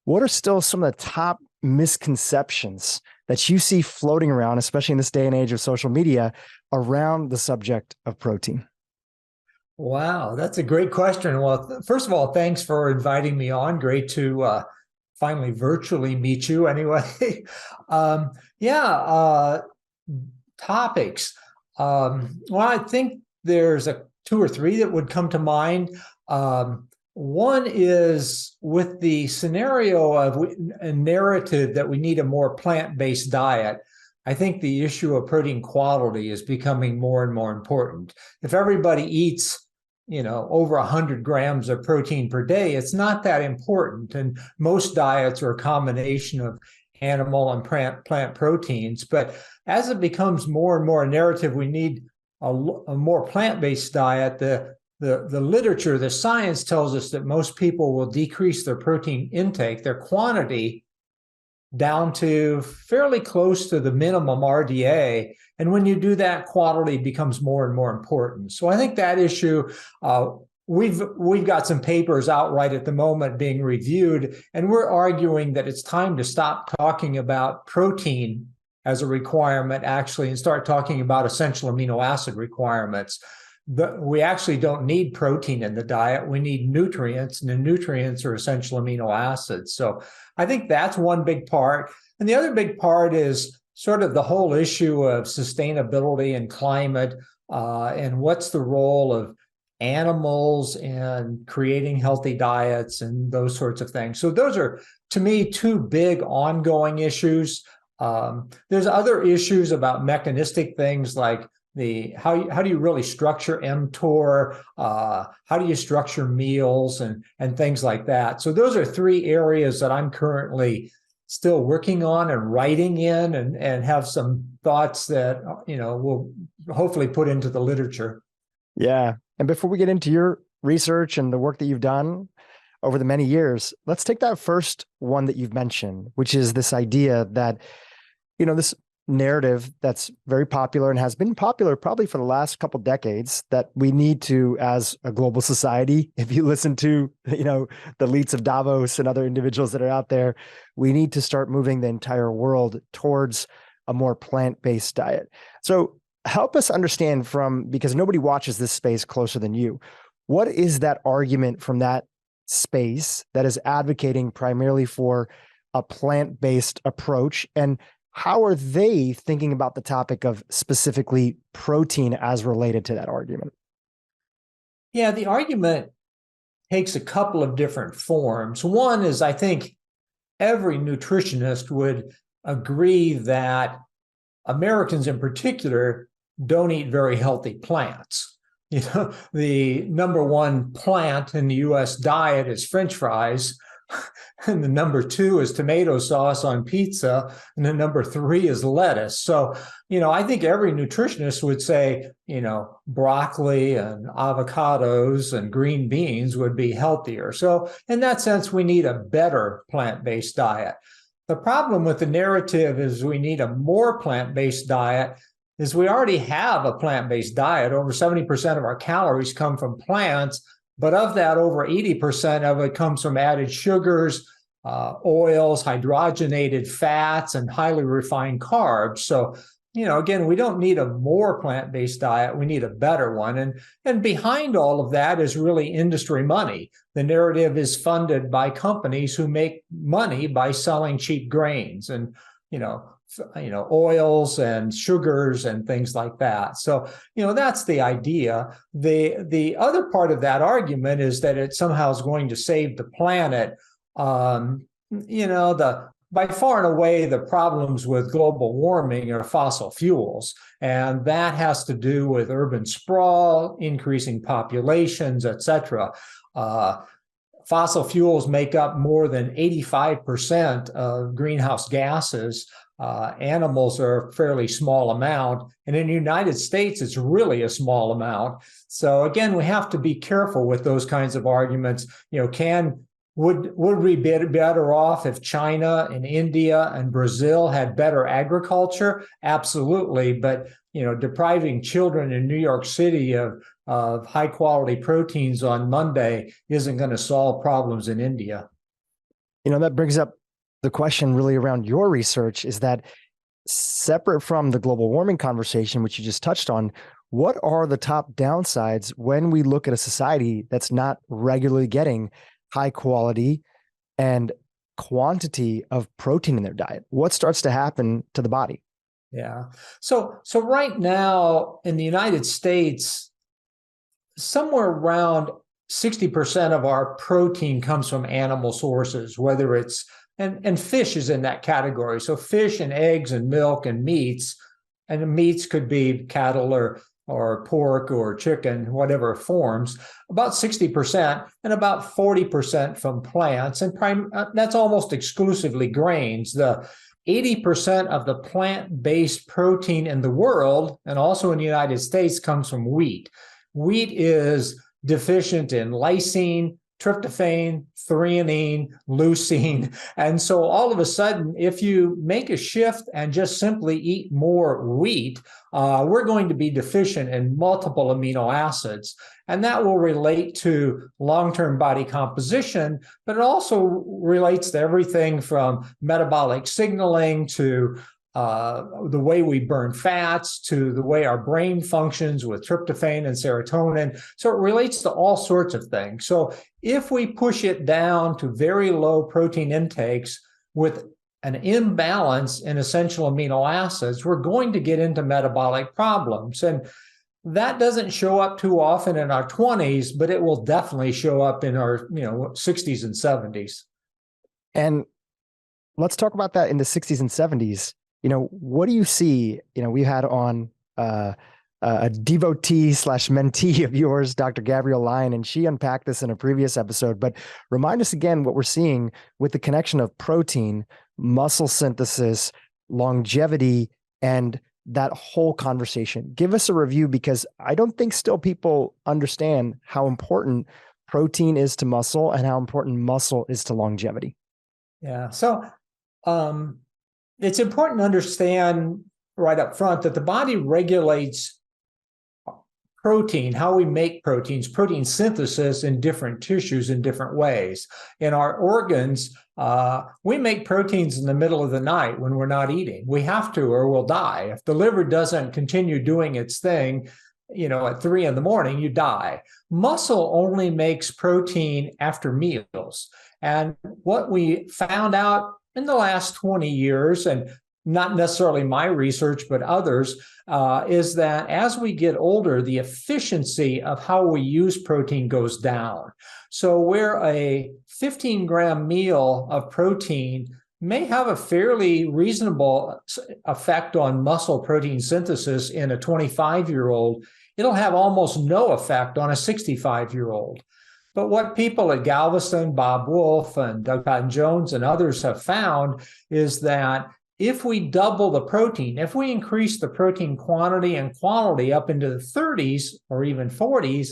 what are still some of the top misconceptions that you see floating around, especially in this day and age of social media, around the subject of protein? Wow, that's a great question. Well, first of all, thanks for inviting me on. Great to finally virtually meet you anyway. um, yeah, topics. Well, I think there's two or three that would come to mind. One is with the scenario of a narrative that we need a more plant-based diet. I think the issue of protein quality is becoming more and more important. If everybody eats, over 100 grams of protein per day, it's not that important. And most diets are a combination of animal and plant proteins. But as it becomes more and more a narrative, we need a more plant-based diet. The literature, the science tells us that most people will decrease their protein intake, their quantity, down to fairly close to the minimum RDA. And when you do that, quality becomes more and more important. So I think that issue, we've got some papers out right at the moment being reviewed, and we're arguing that it's time to stop talking about protein as a requirement, actually, and start talking about essential amino acid requirements. We actually don't need protein in the diet. We need nutrients, and the nutrients are essential amino acids. So I think that's one big part. And the other big part is sort of the whole issue of sustainability and climate, and what's the role of animals in creating healthy diets and those sorts of things. So those are, to me, two big ongoing issues. There's other issues about mechanistic things like how do you really structure mTOR? How do you structure meals and things like that? So those are three areas that I'm currently still working on and writing in, and have some thoughts that we'll hopefully put into the literature. Yeah. And before we get into your research and the work that you've done over the many years, let's take that first one that you've mentioned, which is this idea that, this narrative that's very popular and has been popular probably for the last couple decades, that we need to, as a global society, if you listen to, the elites of Davos and other individuals that are out there, we need to start moving the entire world towards a more plant-based diet. So help us understand because nobody watches this space closer than you. What is that argument from that space that is advocating primarily for a plant-based approach, and how are they thinking about the topic of specifically protein as related to that argument? Yeah, the argument takes a couple of different forms. One is, I think every nutritionist would agree that Americans in particular don't eat very healthy plants. The number one plant in the US diet is French fries. And the number two is tomato sauce on pizza. And the number three is lettuce. So, I think every nutritionist would say, broccoli and avocados and green beans would be healthier. So in that sense, we need a better plant-based diet. The problem with the narrative is we need a more plant-based diet is we already have a plant-based diet. Over 70% of our calories come from plants. But of that, over 80% of it comes from added sugars, oils, hydrogenated fats, and highly refined carbs. So, again, we don't need a more plant-based diet. We need a better one. And behind all of that is really industry money. The narrative is funded by companies who make money by selling cheap grains and, oils and sugars and things like that. So, that's the idea. The other part of that argument is that it somehow is going to save the planet. By far and away, the problems with global warming are fossil fuels. And that has to do with urban sprawl, increasing populations, et cetera. Fossil fuels make up more than 85% of greenhouse gases. Animals are a fairly small amount. And in the United States, it's really a small amount. So again, we have to be careful with those kinds of arguments. Would we be better off if China and India and Brazil had better agriculture? Absolutely. But, depriving children in New York City of high quality proteins on Monday isn't going to solve problems in India. That brings up the question really around your research, is that separate from the global warming conversation, which you just touched on, what are the top downsides when we look at a society that's not regularly getting high quality and quantity of protein in their diet? What starts to happen to the body? Yeah. So right now in the United States, somewhere around 60% of our protein comes from animal sources, whether it's, and fish is in that category. So fish and eggs and milk and meats, and the meats could be cattle or pork or chicken, whatever forms, about 60%, and about 40% from plants. And that's almost exclusively grains. The 80% of the plant-based protein in the world, and also in the United States, comes from wheat. Wheat is deficient in lysine, tryptophan, threonine, leucine. And so all of a sudden, if you make a shift and just simply eat more wheat, we're going to be deficient in multiple amino acids. And that will relate to long-term body composition, but it also relates to everything from metabolic signaling to the way we burn fats, to the way our brain functions with tryptophan and serotonin. So it relates to all sorts of things. So if we push it down to very low protein intakes with an imbalance in essential amino acids, we're going to get into metabolic problems. And that doesn't show up too often in our 20s, but it will definitely show up in our 60s and 70s. And let's talk about that in the 60s and 70s. What do you see? We had on a devotee / mentee of yours, Dr. Gabrielle Lyon, and she unpacked this in a previous episode, but remind us again what we're seeing with the connection of protein, muscle synthesis, longevity, and that whole conversation. Give us a review, because I don't think still people understand how important protein is to muscle and how important muscle is to longevity. Yeah. So, it's important to understand right up front that the body regulates protein, how we make proteins, protein synthesis in different tissues in different ways. In our organs, we make proteins in the middle of the night when we're not eating. We have to, or we'll die. If the liver doesn't continue doing its thing, at 3 a.m, you die. Muscle only makes protein after meals. And what we found out in the last 20 years, and not necessarily my research, but others, is that as we get older, the efficiency of how we use protein goes down. So where a 15-gram meal of protein may have a fairly reasonable effect on muscle protein synthesis in a 25-year-old, it'll have almost no effect on a 65-year-old. But what people at Galveston, Bob Wolf, and Doug Patton Jones and others have found is that if we double the protein, if we increase the protein quantity and quality up into the 30s or even 40s,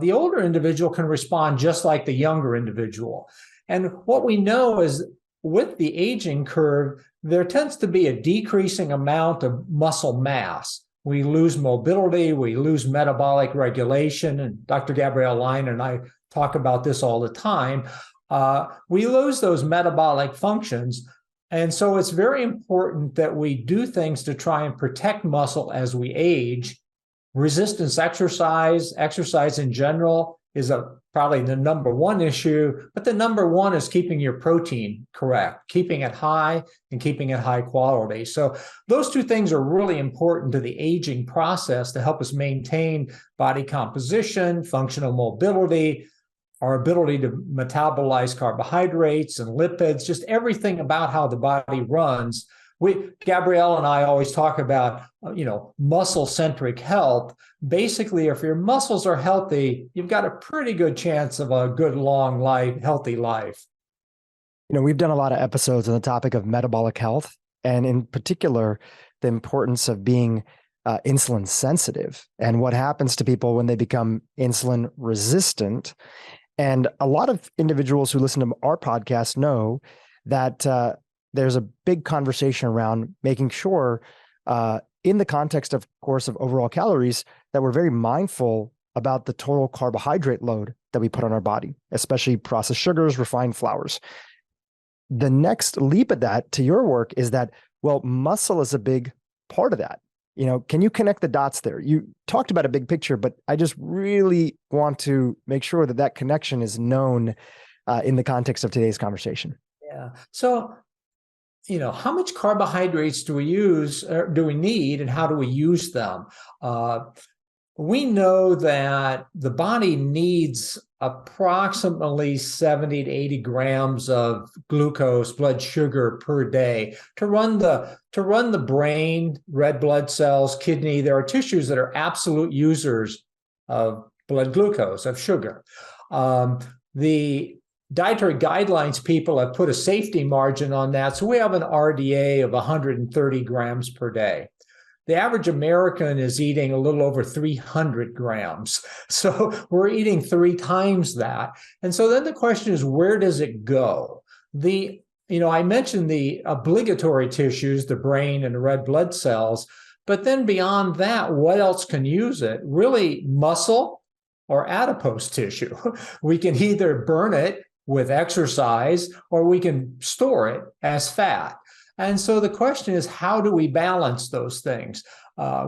the older individual can respond just like the younger individual. And what we know is with the aging curve, there tends to be a decreasing amount of muscle mass. We lose mobility, we lose metabolic regulation, and Dr. Gabrielle Lyon and I talk about this all the time. We lose those metabolic functions, and so it's very important that we do things to try and protect muscle as we age. Resistance exercise in general is probably the number one issue, but the number one is keeping your protein correct, keeping it high and keeping it high quality. So those two things are really important to the aging process to help us maintain body composition, functional mobility, our ability to metabolize carbohydrates and lipids, just everything about how the body runs. Gabrielle and I always talk about, muscle-centric health. Basically, if your muscles are healthy, you've got a pretty good chance of a good, long life, healthy life. We've done a lot of episodes on the topic of metabolic health, and in particular, the importance of being insulin sensitive and what happens to people when they become insulin resistant. And a lot of individuals who listen to our podcast know that there's a big conversation around making sure, in the context, of course, of overall calories, that we're very mindful about the total carbohydrate load that we put on our body, especially processed sugars, refined flours. the next leap of that to your work is that, well, muscle is a big part of that. Can you connect the dots there? You talked about a big picture, but I just really want to make sure that that connection is known in the context of today's conversation. Yeah. So, how much carbohydrates do we use, or do we need, and how do we use them? We know that the body needs approximately 70 to 80 grams of glucose, blood sugar per day to run the brain, red blood cells, kidney. There are tissues that are absolute users of blood glucose, of sugar. The dietary guidelines people have put a safety margin on that. So we have an RDA of 130 grams per day. The average American is eating a little over 300 grams. So we're eating 3 times that. And so then the question is, where does it go? I mentioned the obligatory tissues, the brain and the red blood cells, but then beyond that, what else can use it? Really, muscle or adipose tissue. We can either burn it with exercise or we can store it as fat. And so the question is, how do we balance those things?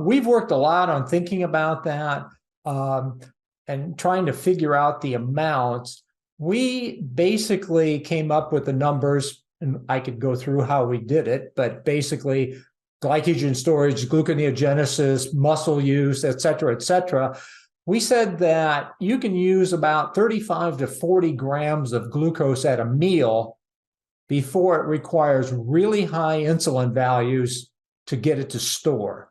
We've worked a lot on thinking about that and trying to figure out the amounts. We basically came up with the numbers, and I could go through how we did it, but basically glycogen storage, gluconeogenesis, muscle use, et cetera, et cetera. We said that you can use about 35 to 40 grams of glucose at a meal before it requires really high insulin values to get it to store.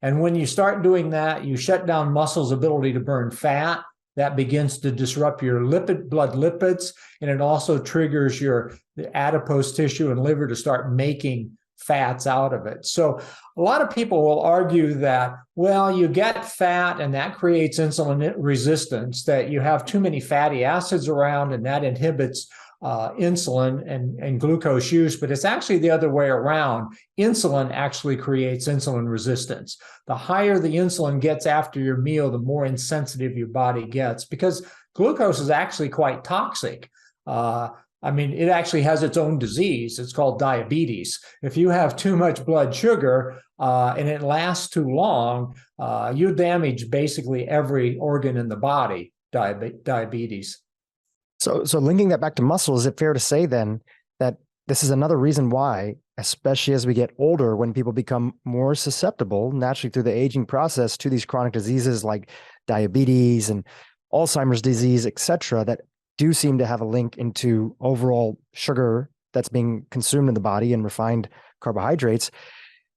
And when you start doing that, you shut down muscle's ability to burn fat. That begins to disrupt your blood lipids, and it also triggers the adipose tissue and liver to start making fats out of it. So a lot of people will argue that, well, you get fat and that creates insulin resistance, that you have too many fatty acids around and that inhibits insulin and glucose use, but it's actually the other way around. Insulin actually creates insulin resistance. The higher the insulin gets after your meal, the more insensitive your body gets, because glucose is actually quite toxic. It actually has its own disease. It's called diabetes. If you have too much blood sugar and it lasts too long, you damage basically every organ in the body, diabetes. So linking that back to muscle, is it fair to say then that this is another reason why, especially as we get older, when people become more susceptible naturally through the aging process to these chronic diseases like diabetes and Alzheimer's disease, et cetera, that do seem to have a link into overall sugar that's being consumed in the body and refined carbohydrates,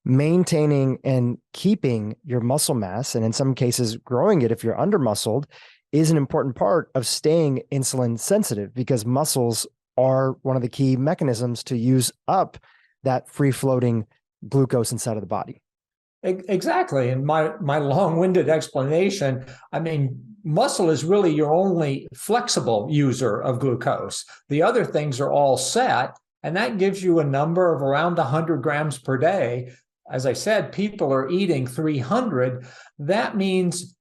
maintaining and keeping your muscle mass, and in some cases growing it if you're under-muscled, is an important part of staying insulin sensitive, because muscles are one of the key mechanisms to use up that free-floating glucose inside of the body. Exactly. And my long-winded explanation, muscle is really your only flexible user of glucose. The other things are all set, and that gives you a number of around 100 grams per day. As I said, people are eating 300. That means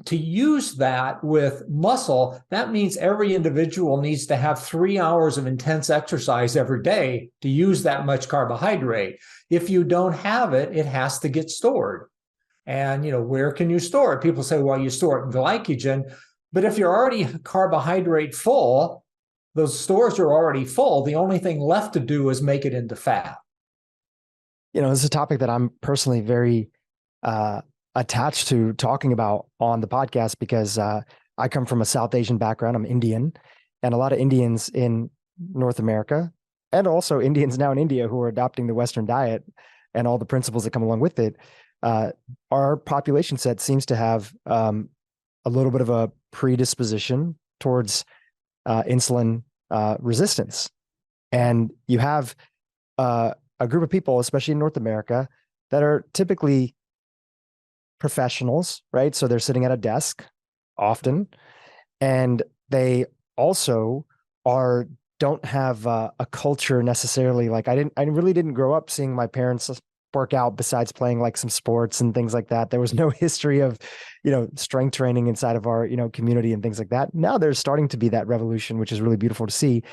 to use that with muscle, that means every individual needs to have 3 hours of intense exercise every day to use that much carbohydrate. If you don't have it, it has to get stored. And, where can you store it? People say, well, you store it in glycogen. But if you're already carbohydrate full, those stores are already full. The only thing left to do is make it into fat. This is a topic that I'm personally very attached to talking about on the podcast, because I come from a South Asian background. I'm Indian, and a lot of Indians in North America, and also Indians now in India who are adopting the Western diet and all the principles that come along with it. Our population set seems to have a little bit of a predisposition towards insulin resistance. And you have a group of people, especially in North America, that are typically professionals, right? So they're sitting at a desk often, and they also don't have a culture necessarily. Like I really didn't grow up seeing my parents work out besides playing like some sports and things like that. There was no history of, strength training inside of our, community and things like that. Now there's starting to be that revolution, which is really beautiful to see.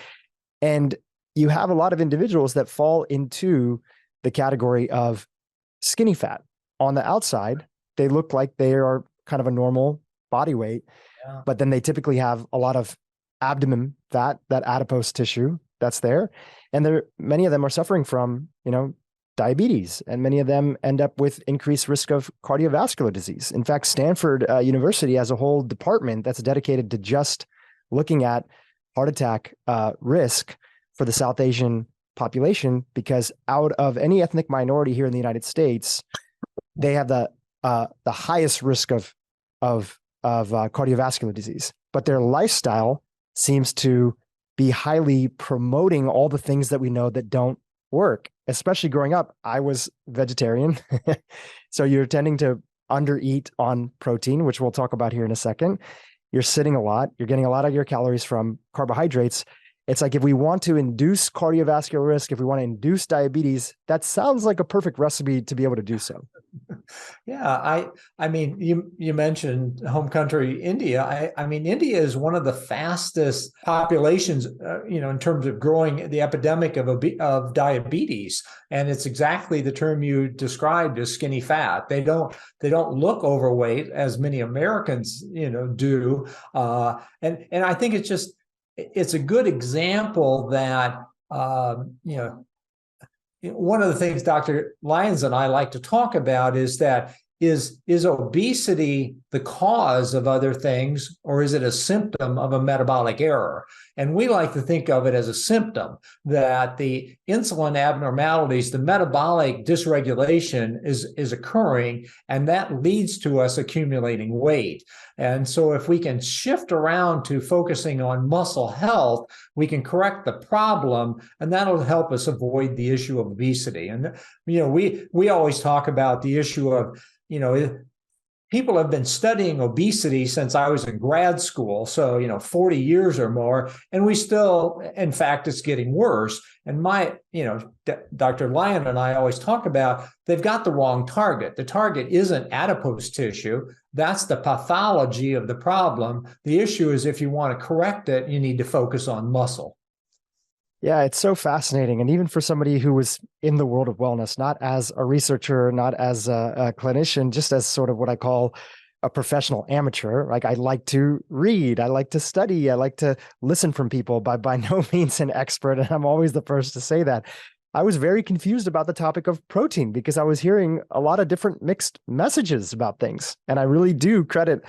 And you have a lot of individuals that fall into the category of skinny fat. On the outside, they look like they are kind of a normal body weight, but then they typically have a lot of abdomen fat, that adipose tissue that's there. And many of them are suffering from, diabetes, and many of them end up with increased risk of cardiovascular disease. In fact, Stanford University has a whole department that's dedicated to just looking at heart attack risk for the South Asian population, because out of any ethnic minority here in the United States, they have the highest risk of cardiovascular disease. But their lifestyle seems to be highly promoting all the things that we know that don't work. Especially growing up, I was vegetarian. So you're tending to undereat on protein, which we'll talk about here in a second. You're sitting a lot. You're getting a lot of your calories from carbohydrates. It's like, if we want to induce cardiovascular risk, if we want to induce diabetes, that sounds like a perfect recipe to be able to do so. Yeah, I mean, you mentioned home country, India. I mean, India is one of the fastest populations, in terms of growing the epidemic of diabetes, and it's exactly the term you described as skinny fat. They don't look overweight as many Americans, do, and I think it's a good example that one of the things Dr. Lyons and I like to talk about is that is obesity the cause of other things, or is it a symptom of a metabolic error? And we like to think of it as a symptom, that the insulin abnormalities, the metabolic dysregulation is occurring, and that leads to us accumulating weight. And so if we can shift around to focusing on muscle health, we can correct the problem, and that'll help us avoid the issue of obesity. And, we always talk about the issue of, people have been studying obesity since I was in grad school, so 40 years or more, and we still, in fact, it's getting worse. And Dr. Lyon and I always talk about, they've got the wrong target. The target isn't adipose tissue. That's the pathology of the problem. The issue is, if you want to correct it, you need to focus on muscle. Yeah, it's so fascinating. And even for somebody who was in the world of wellness, not as a researcher, not as a clinician, just as sort of what I call a professional amateur, like, I like to read, I like to study, I like to listen from people, but by no means an expert. And I'm always the first to say that. I was very confused about the topic of protein, because I was hearing a lot of different mixed messages about things. And I really do credit,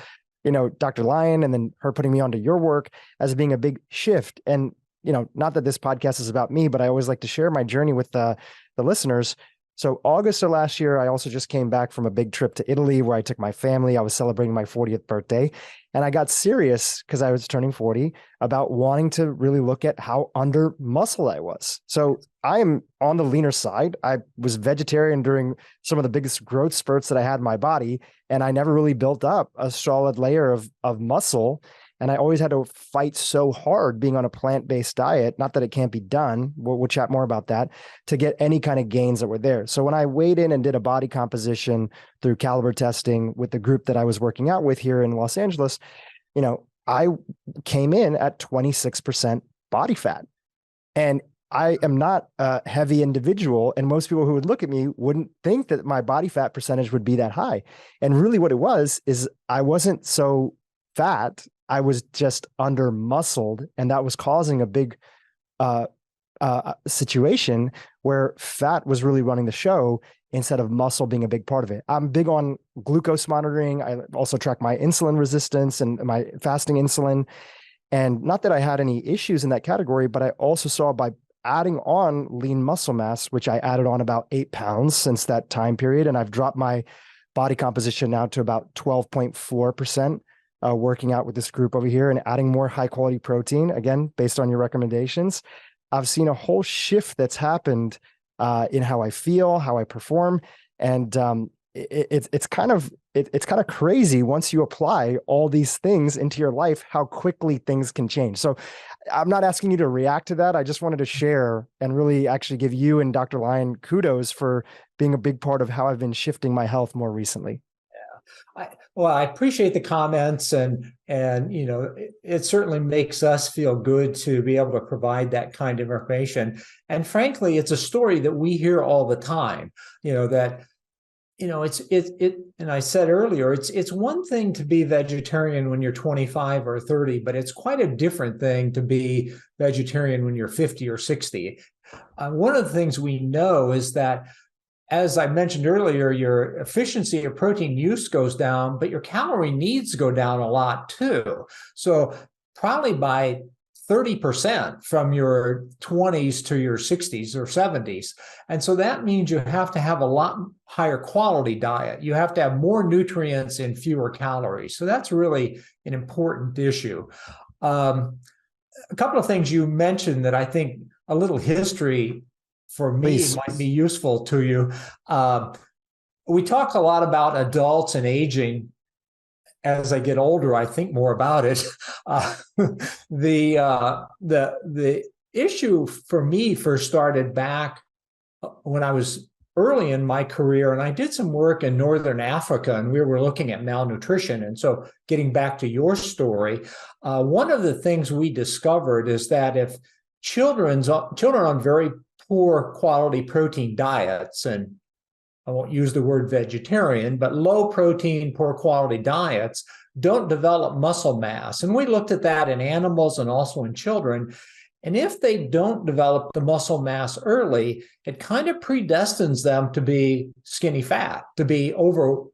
Dr. Lyon and then her putting me onto your work as being a big shift. And not that this podcast is about me, but I always like to share my journey with the listeners. So August of last year, I also just came back from a big trip to Italy where I took my family. I was celebrating my 40th birthday, and I got serious, because I was turning 40, about wanting to really look at how under muscle I was. So I am on the leaner side. I was vegetarian during some of the biggest growth spurts that I had in my body, and I never really built up a solid layer of muscle. And I always had to fight so hard being on a plant-based diet, not that it can't be done, we'll chat more about that, to get any kind of gains that were there. So when I weighed in and did a body composition through caliber testing with the group that I was working out with here in Los Angeles, I came in at 26% body fat. And I am not a heavy individual, and most people who would look at me wouldn't think that my body fat percentage would be that high. And really what it was is, I wasn't so fat, I was just under muscled, and that was causing a big situation where fat was really running the show instead of muscle being a big part of it. I'm big on glucose monitoring. I also track my insulin resistance and my fasting insulin. And not that I had any issues in that category, but I also saw by adding on lean muscle mass, which I added on about 8 pounds since that time period, and I've dropped my body composition now to about 12.4%. Working out with this group over here and adding more high quality protein, again, based on your recommendations, I've seen a whole shift that's happened in how I feel, how I perform. And it's kind of crazy once you apply all these things into your life, how quickly things can change. So I'm not asking you to react to that. I just wanted to share and really actually give you and Dr. Lyon kudos for being a big part of how I've been shifting my health more recently. Well, I appreciate the comments, and it certainly makes us feel good to be able to provide that kind of information. And frankly, it's a story that we hear all the time. That and I said earlier, it's one thing to be vegetarian when you're 25 or 30, but it's quite a different thing to be vegetarian when you're 50 or 60. One of the things we know is that, as I mentioned earlier, your efficiency of protein use goes down, but your calorie needs go down a lot too. So probably by 30% from your 20s to your 60s or 70s. And so that means you have to have a lot higher quality diet. You have to have more nutrients and fewer calories. So that's really an important issue. A couple of things you mentioned that I think a little history for me Please. might be useful to you. We talk a lot about adults and aging. As I get older, I think more about it. The issue for me first started back when I was early in my career, and I did some work in Northern Africa, and we were looking at malnutrition. And so, getting back to your story, one of the things we discovered is that if children on very poor quality protein diets, and I won't use the word vegetarian, but low protein, poor quality diets, don't develop muscle mass. And we looked at that in animals and also in children. And if they don't develop the muscle mass early, it kind of predestines them to be skinny fat, to be over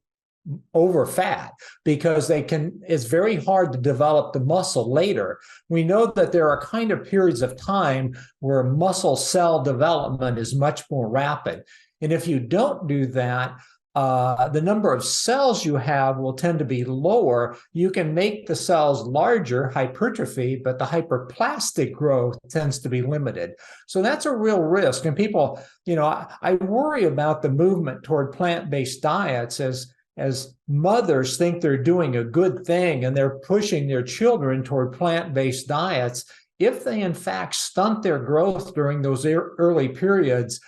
fat, because it's very hard to develop the muscle later. We know that there are kind of periods of time where muscle cell development is much more rapid. And if you don't do that, the number of cells you have will tend to be lower. You can make the cells larger, hypertrophy, but the hyperplastic growth tends to be limited. So that's a real risk. And people, I worry about the movement toward plant-based diets as mothers think they're doing a good thing and they're pushing their children toward plant-based diets. If they in fact stunt their growth during those early periods,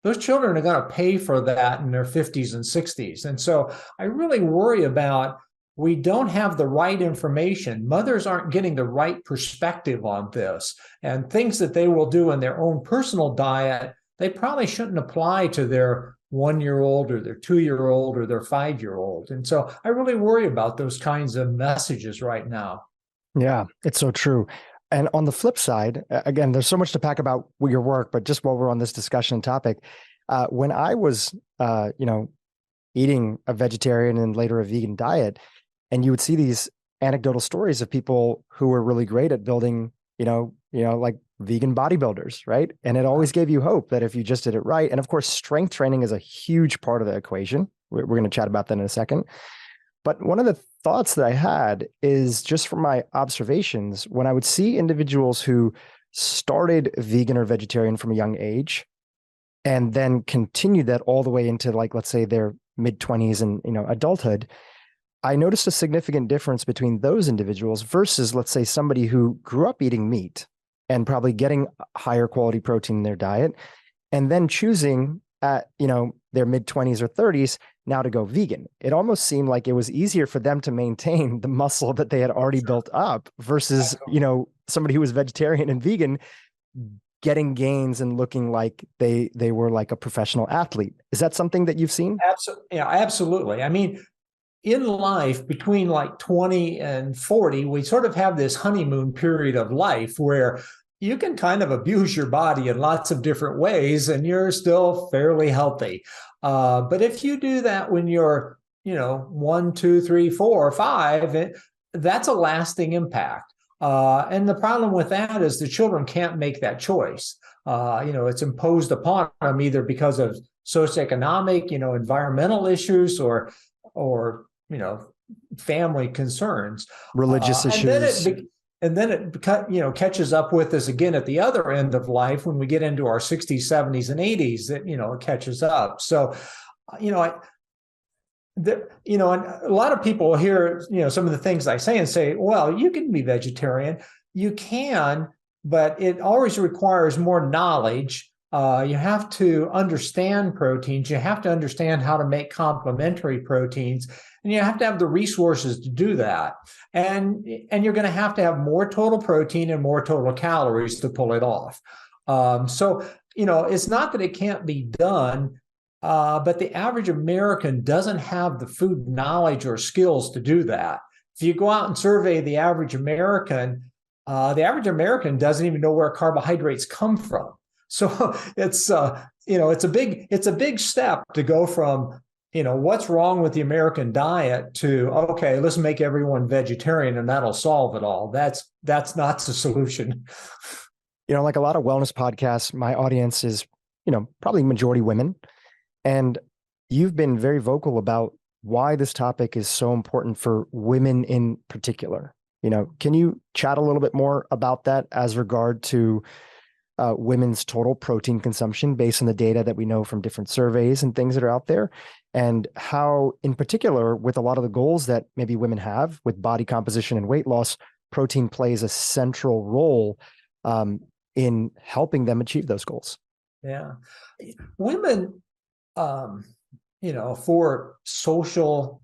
those children are going to pay for that in their 50s and 60s. And so I really worry about, we don't have the right information. Mothers aren't getting the right perspective on this. And things that they will do in their own personal diet, they probably shouldn't apply to their 1-year-old or their 2-year-old or their 5-year-old. And so I really worry about those kinds of messages right now. Yeah, it's so true. And on the flip side, again, there's so much to pack about your work, but just while we're on this discussion topic, when I was, eating a vegetarian and later a vegan diet, and you would see these anecdotal stories of people who were really great at building, like vegan bodybuilders, right? And it always gave you hope that if you just did it right. And of course, strength training is a huge part of the equation. We're going to chat about that in a second. But one of the thoughts that I had is just from my observations, when I would see individuals who started vegan or vegetarian from a young age and then continued that all the way into, like, let's say their mid-20s and, adulthood, I noticed a significant difference between those individuals versus, let's say, somebody who grew up eating meat and probably getting higher quality protein in their diet and then choosing at, their mid-20s or 30s now to go vegan. It almost seemed like it was easier for them to maintain the muscle that they had already built up versus, somebody who was vegetarian and vegan getting gains and looking like they were like a professional athlete. Is that something that you've seen? Absolutely. Yeah, absolutely. I mean, in life, between like 20 and 40, we sort of have this honeymoon period of life where you can kind of abuse your body in lots of different ways and you're still fairly healthy. But if you do that when you're, 1, 2, 3, 4, 5, that's a lasting impact. And the problem with that is the children can't make that choice. It's imposed upon them either because of socioeconomic, environmental issues or family concerns, religious issues. And then it catches up with us again at the other end of life when we get into our 60s, 70s, and 80s. That it catches up. So, and a lot of people hear some of the things I say and say, "Well, you can be vegetarian." You can, but it always requires more knowledge. You have to understand proteins. You have to understand how to make complementary proteins. And you have to have the resources to do that. And you're going to have more total protein and more total calories to pull it off. So, it's not that it can't be done, but the average American doesn't have the food knowledge or skills to do that. If you go out and survey the average American doesn't even know where carbohydrates come from. So it's a big step to go from what's wrong with the American diet to, okay, let's make everyone vegetarian and that'll solve it all. That's not the solution. Like a lot of wellness podcasts, my audience is, probably majority women. And you've been very vocal about why this topic is so important for women in particular. Can you chat a little bit more about that as regard to women's total protein consumption based on the data that we know from different surveys and things that are out there, and how, in particular, with a lot of the goals that maybe women have with body composition and weight loss, protein plays a central role in helping them achieve those goals? Yeah. Women, for social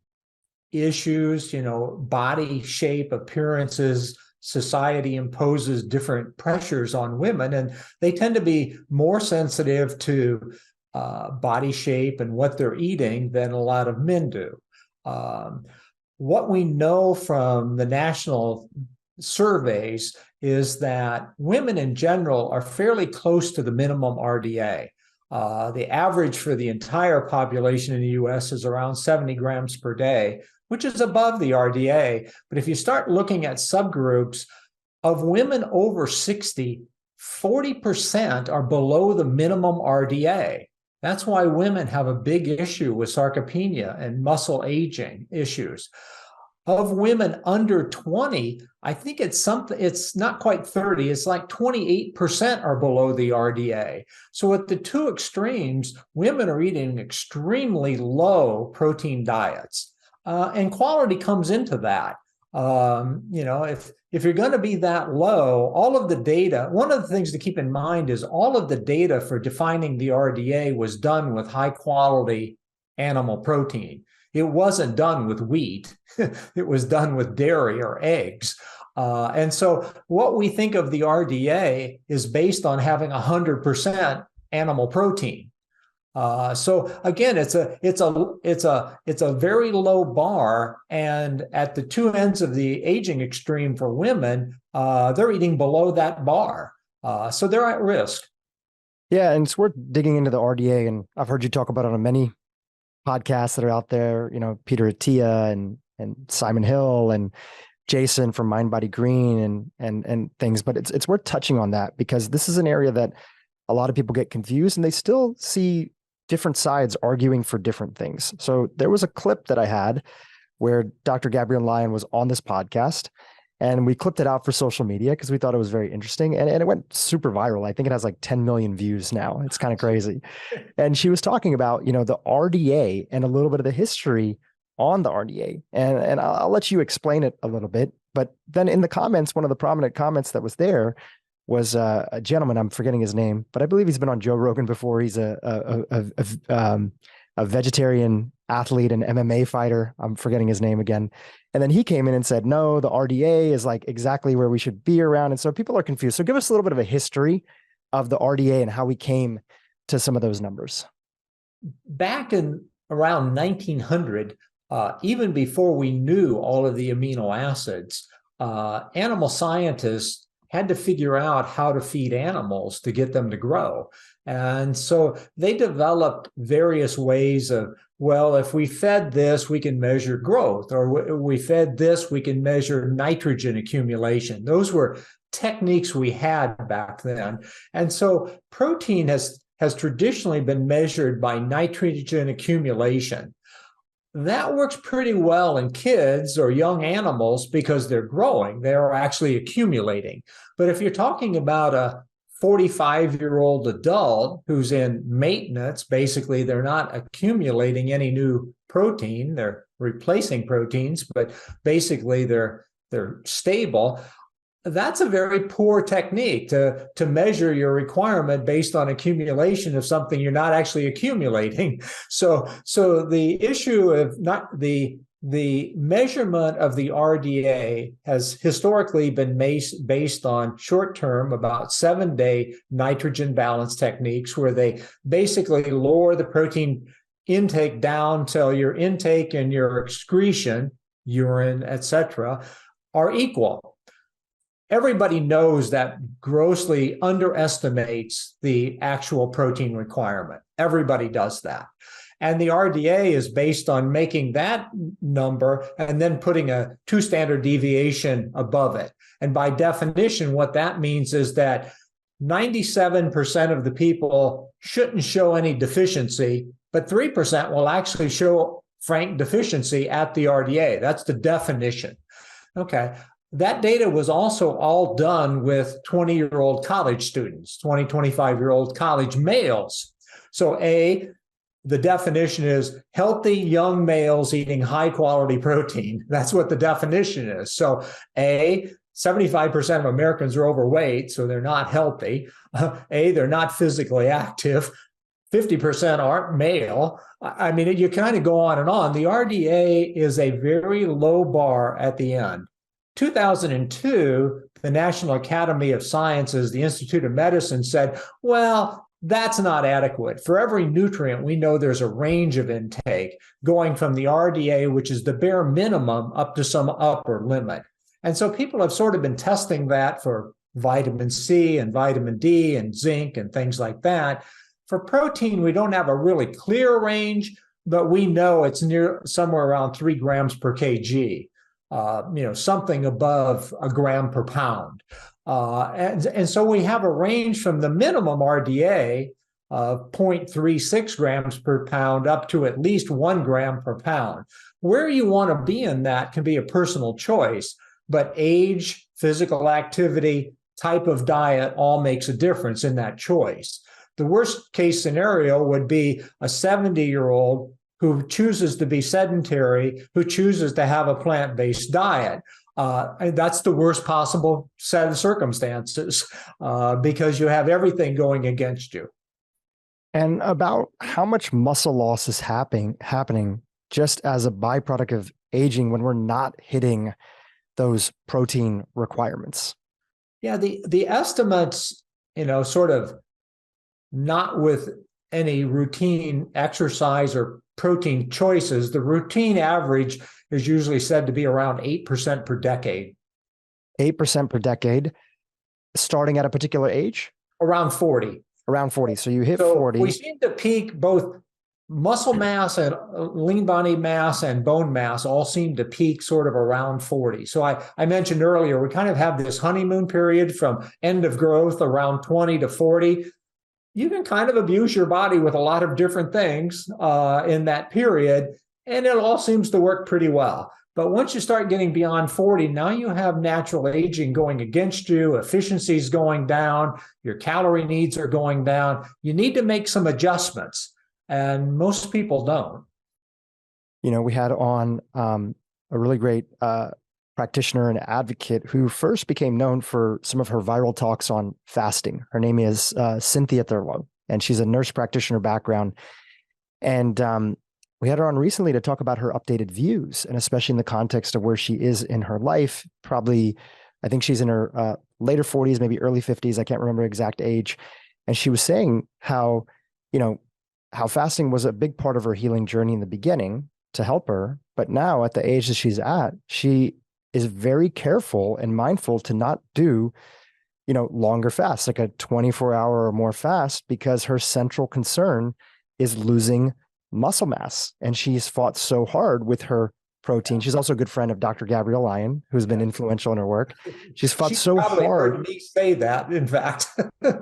issues, body shape, appearances, society imposes different pressures on women, and they tend to be more sensitive to body shape and what they're eating than a lot of men do. What we know from the national surveys is that women in general are fairly close to the minimum RDA. The average for the entire population in the US is around 70 grams per day, which is above the RDA. But if you start looking at subgroups of women over 60, 40% are below the minimum RDA. That's why women have a big issue with sarcopenia and muscle aging issues. Of women under 20, I think it's not quite 30, it's like 28% are below the RDA. So at the two extremes, women are eating extremely low protein diets. And quality comes into that. If you're going to be that low, all of the data, one of the things to keep in mind is all of the data for defining the RDA was done with high quality animal protein. It wasn't done with wheat. It was done with dairy or eggs. And so what we think of the RDA is based on having 100% animal protein. So again, it's a very low bar, and at the two ends of the aging extreme for women, they're eating below that bar, so they're at risk. Yeah, and it's worth digging into the RDA, and I've heard you talk about it on many podcasts that are out there. Peter Attia and Simon Hill and Jason from Mind Body Green and things, but it's worth touching on that because this is an area that a lot of people get confused and they still see different sides arguing for different things. So there was a clip that I had where Dr. Gabrielle Lyon was on this podcast, and we clipped it out for social media because we thought it was very interesting, and it went super viral. I think it has like 10 million views now. It's kind of crazy. And she was talking about, the RDA and a little bit of the history on the RDA. And I'll let you explain it a little bit. But then in the comments, one of the prominent comments that was there was a gentleman, I'm forgetting his name, but I believe he's been on Joe Rogan before. He's a vegetarian athlete and MMA fighter. I'm forgetting his name again. And then he came in and said, no, the RDA is like exactly where we should be around. And so people are confused. So give us a little bit of a history of the RDA and how we came to some of those numbers. Back in around 1900, even before we knew all of the amino acids, animal scientists had to figure out how to feed animals to get them to grow. And so they developed various ways of, well, if we fed this, we can measure growth, or we fed this, we can measure nitrogen accumulation. Those were techniques we had back then. And so protein has traditionally been measured by nitrogen accumulation. That works pretty well in kids or young animals because they're growing, they're actually accumulating. But if you're talking about a 45-year-old adult who's in maintenance, basically they're not accumulating any new protein, they're replacing proteins, but basically they're stable. That's a very poor technique to measure your requirement based on accumulation of something you're not actually accumulating. So the issue of not the the measurement of the RDA has historically been based on short-term, about 7-day nitrogen balance techniques, where they basically lower the protein intake down till your intake and your excretion, urine, etc., are equal. Everybody knows that grossly underestimates the actual protein requirement. Everybody does that. And the RDA is based on making that number and then putting a 2 standard deviation above it. And by definition, what that means is that 97% of the people shouldn't show any deficiency, but 3% will actually show frank deficiency at the RDA. That's the definition. Okay. That data was also all done with 20-year-old college students, 25-year-old college males. So the definition is healthy young males eating high quality protein. That's what the definition is. So 75% of Americans are overweight, so they're not healthy. They're not physically active. 50% aren't male. I mean, you kind of go on and on. The RDA is a very low bar at the end. 2002, the National Academy of Sciences, the Institute of Medicine said, well, that's not adequate. For every nutrient, we know there's a range of intake going from the RDA, which is the bare minimum, up to some upper limit. And so people have sort of been testing that for vitamin C and vitamin D and zinc and things like that. For protein, we don't have a really clear range, but we know it's near somewhere around 3 grams per kg, something above a gram per pound. And so we have a range from the minimum RDA of 0.36 grams per pound up to at least 1 gram per pound. Where you want to be in that can be a personal choice, but age, physical activity, type of diet all makes a difference in that choice. The worst case scenario would be a 70-year-old who chooses to be sedentary, who chooses to have a plant-based diet. And that's the worst possible set of circumstances because you have everything going against you. And about how much muscle loss is happening just as a byproduct of aging when we're not hitting those protein requirements? Yeah, the estimates, sort of not with any routine exercise or protein choices, the routine average is usually said to be around 8% per decade. 8% per decade, starting at a particular age? Around 40. Around 40. So you hit 40. We seem to peak both muscle mass and lean body mass and bone mass all seem to peak sort of around 40. So I mentioned earlier, we kind of have this honeymoon period from end of growth around 20 to 40. You can kind of abuse your body with a lot of different things in that period, and it all seems to work pretty well. But once you start getting beyond 40, now you have natural aging going against you, efficiency's going down, your calorie needs are going down. You need to make some adjustments, and most people don't. We had on a really great practitioner and advocate who first became known for some of her viral talks on fasting. Her name is Cynthia Thurlow, and she's a nurse practitioner background. And we had her on recently to talk about her updated views, and especially in the context of where she is in her life. Probably, I think she's in her later 40s, maybe early 50s. I can't remember exact age. And she was saying how fasting was a big part of her healing journey in the beginning to help her. But now at the age that she's at, she is very careful and mindful to not do, longer fasts, like a 24-hour or more fast, because her central concern is losing muscle mass. And she's fought so hard with her protein. She's also a good friend of Dr. Gabrielle Lyon, who's been influential in her work. She's fought so hard. Heard me say that, in fact.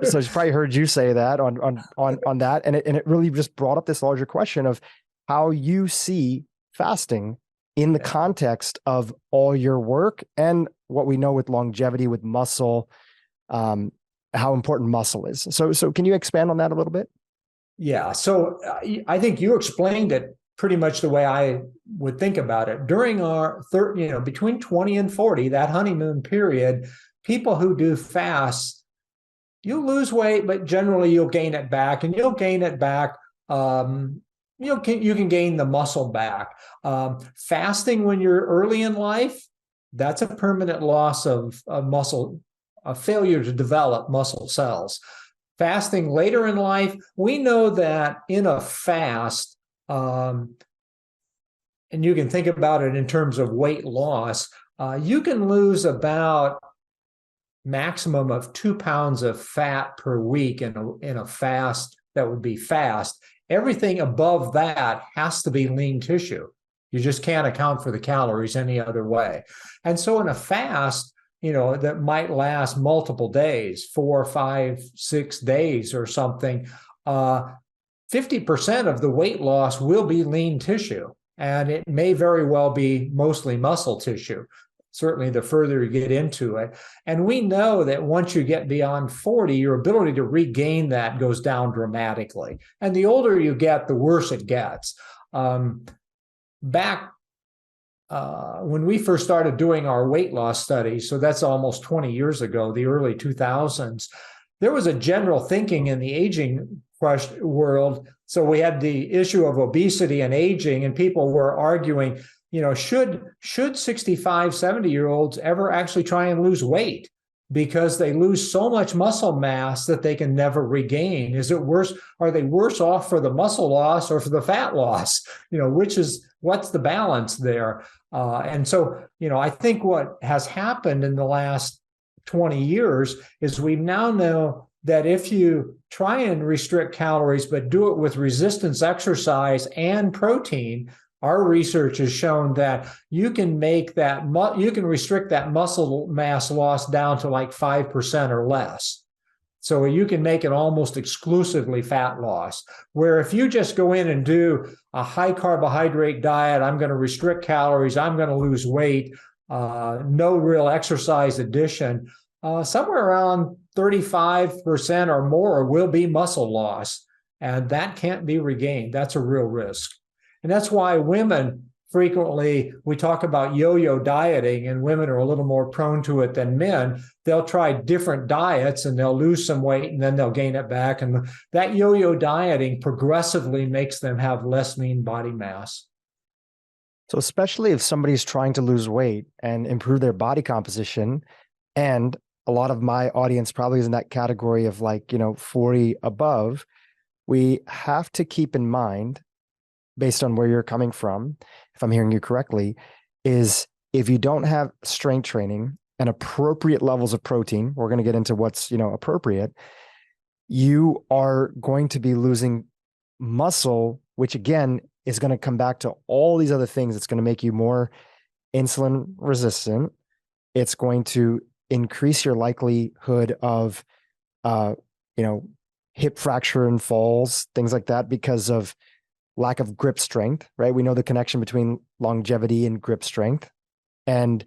So she's probably heard you say that on that. And it really just brought up this larger question of how you see fasting in the context of all your work and what we know with longevity, with muscle, how important muscle is. So can you expand on that a little bit? Yeah. So I think you explained it pretty much the way I would think about it. During our between 20 and 40, that honeymoon period, people who do fasts, you'll lose weight, but generally you'll gain it back, and you'll gain it back you can gain the muscle back. Fasting when you're early in life, that's a permanent loss of muscle, a failure to develop muscle cells. Fasting later in life, we know that in a fast, and you can think about it in terms of weight loss, you can lose about maximum of 2 pounds of fat per week in a fast that would be fast. Everything above that has to be lean tissue. You just can't account for the calories any other way. And so in a fast, that might last multiple days, 4, 5, 6 days or something, 50% of the weight loss will be lean tissue. And it may very well be mostly muscle tissue, certainly the further you get into it. And we know that once you get beyond 40, your ability to regain that goes down dramatically. And the older you get, the worse it gets. Back when we first started doing our weight loss studies, so that's almost 20 years ago, the early 2000s, there was a general thinking in the aging world. So we had the issue of obesity and aging, and people were arguing, should 65, 70-year-olds ever actually try and lose weight because they lose so much muscle mass that they can never regain? Is it worse? Are they worse off for the muscle loss or for the fat loss? What's the balance there? And so, I think what has happened in the last 20 years is we now know that if you try and restrict calories, but do it with resistance exercise and protein, our research has shown that you can restrict that muscle mass loss down to like 5% or less. So you can make it almost exclusively fat loss. Where if you just go in and do a high carbohydrate diet, I'm going to restrict calories, I'm going to lose weight, no real exercise addition, somewhere around 35% or more will be muscle loss. And that can't be regained. That's a real risk. And that's why women frequently, we talk about yo-yo dieting, and women are a little more prone to it than men. They'll try different diets and they'll lose some weight and then they'll gain it back. And that yo-yo dieting progressively makes them have less lean body mass. So especially if somebody's trying to lose weight and improve their body composition, and a lot of my audience probably is in that category of 40 above, we have to keep in mind, based on where you're coming from, if I'm hearing you correctly, is if you don't have strength training and appropriate levels of protein, we're going to get into what's, appropriate, you are going to be losing muscle, which again is going to come back to all these other things. It's going to make you more insulin resistant. It's going to increase your likelihood of, hip fracture and falls, things like that, because of lack of grip strength, right? We know the connection between longevity and grip strength, and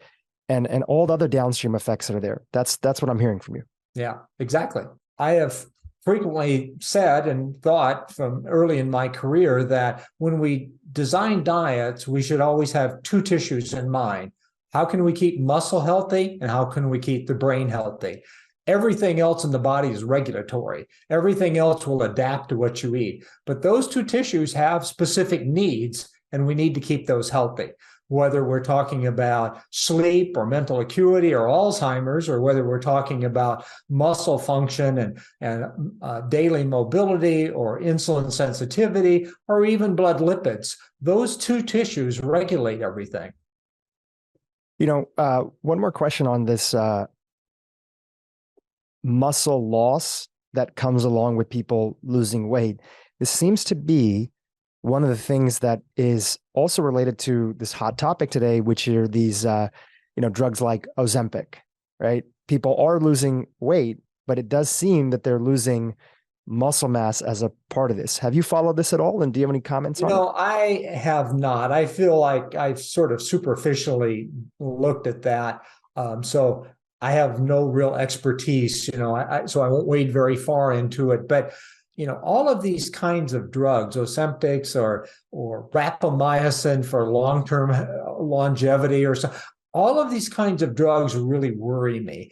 all the other downstream effects that are there. That's what I'm hearing from you. Yeah, exactly. I have frequently said and thought from early in my career that when we design diets, we should always have two tissues in mind. How can we keep muscle healthy, and how can we keep the brain healthy? Everything else in the body is regulatory. Everything else will adapt to what you eat. But those two tissues have specific needs, and we need to keep those healthy. Whether we're talking about sleep or mental acuity or Alzheimer's, or whether we're talking about muscle function and daily mobility or insulin sensitivity, or even blood lipids, those two tissues regulate everything. One more question on this muscle loss that comes along with people losing weight. This seems to be one of the things that is also related to this hot topic today, which are these, drugs like Ozempic, right? People are losing weight, but it does seem that they're losing muscle mass as a part of this. Have you followed this at all? And do you have any comments on it? I have not. I feel like I've sort of superficially looked at that. So I have no real expertise, so I won't wade very far into it. But, all of these kinds of drugs, Ozempics or rapamycin for long-term longevity or so, all of these kinds of drugs really worry me.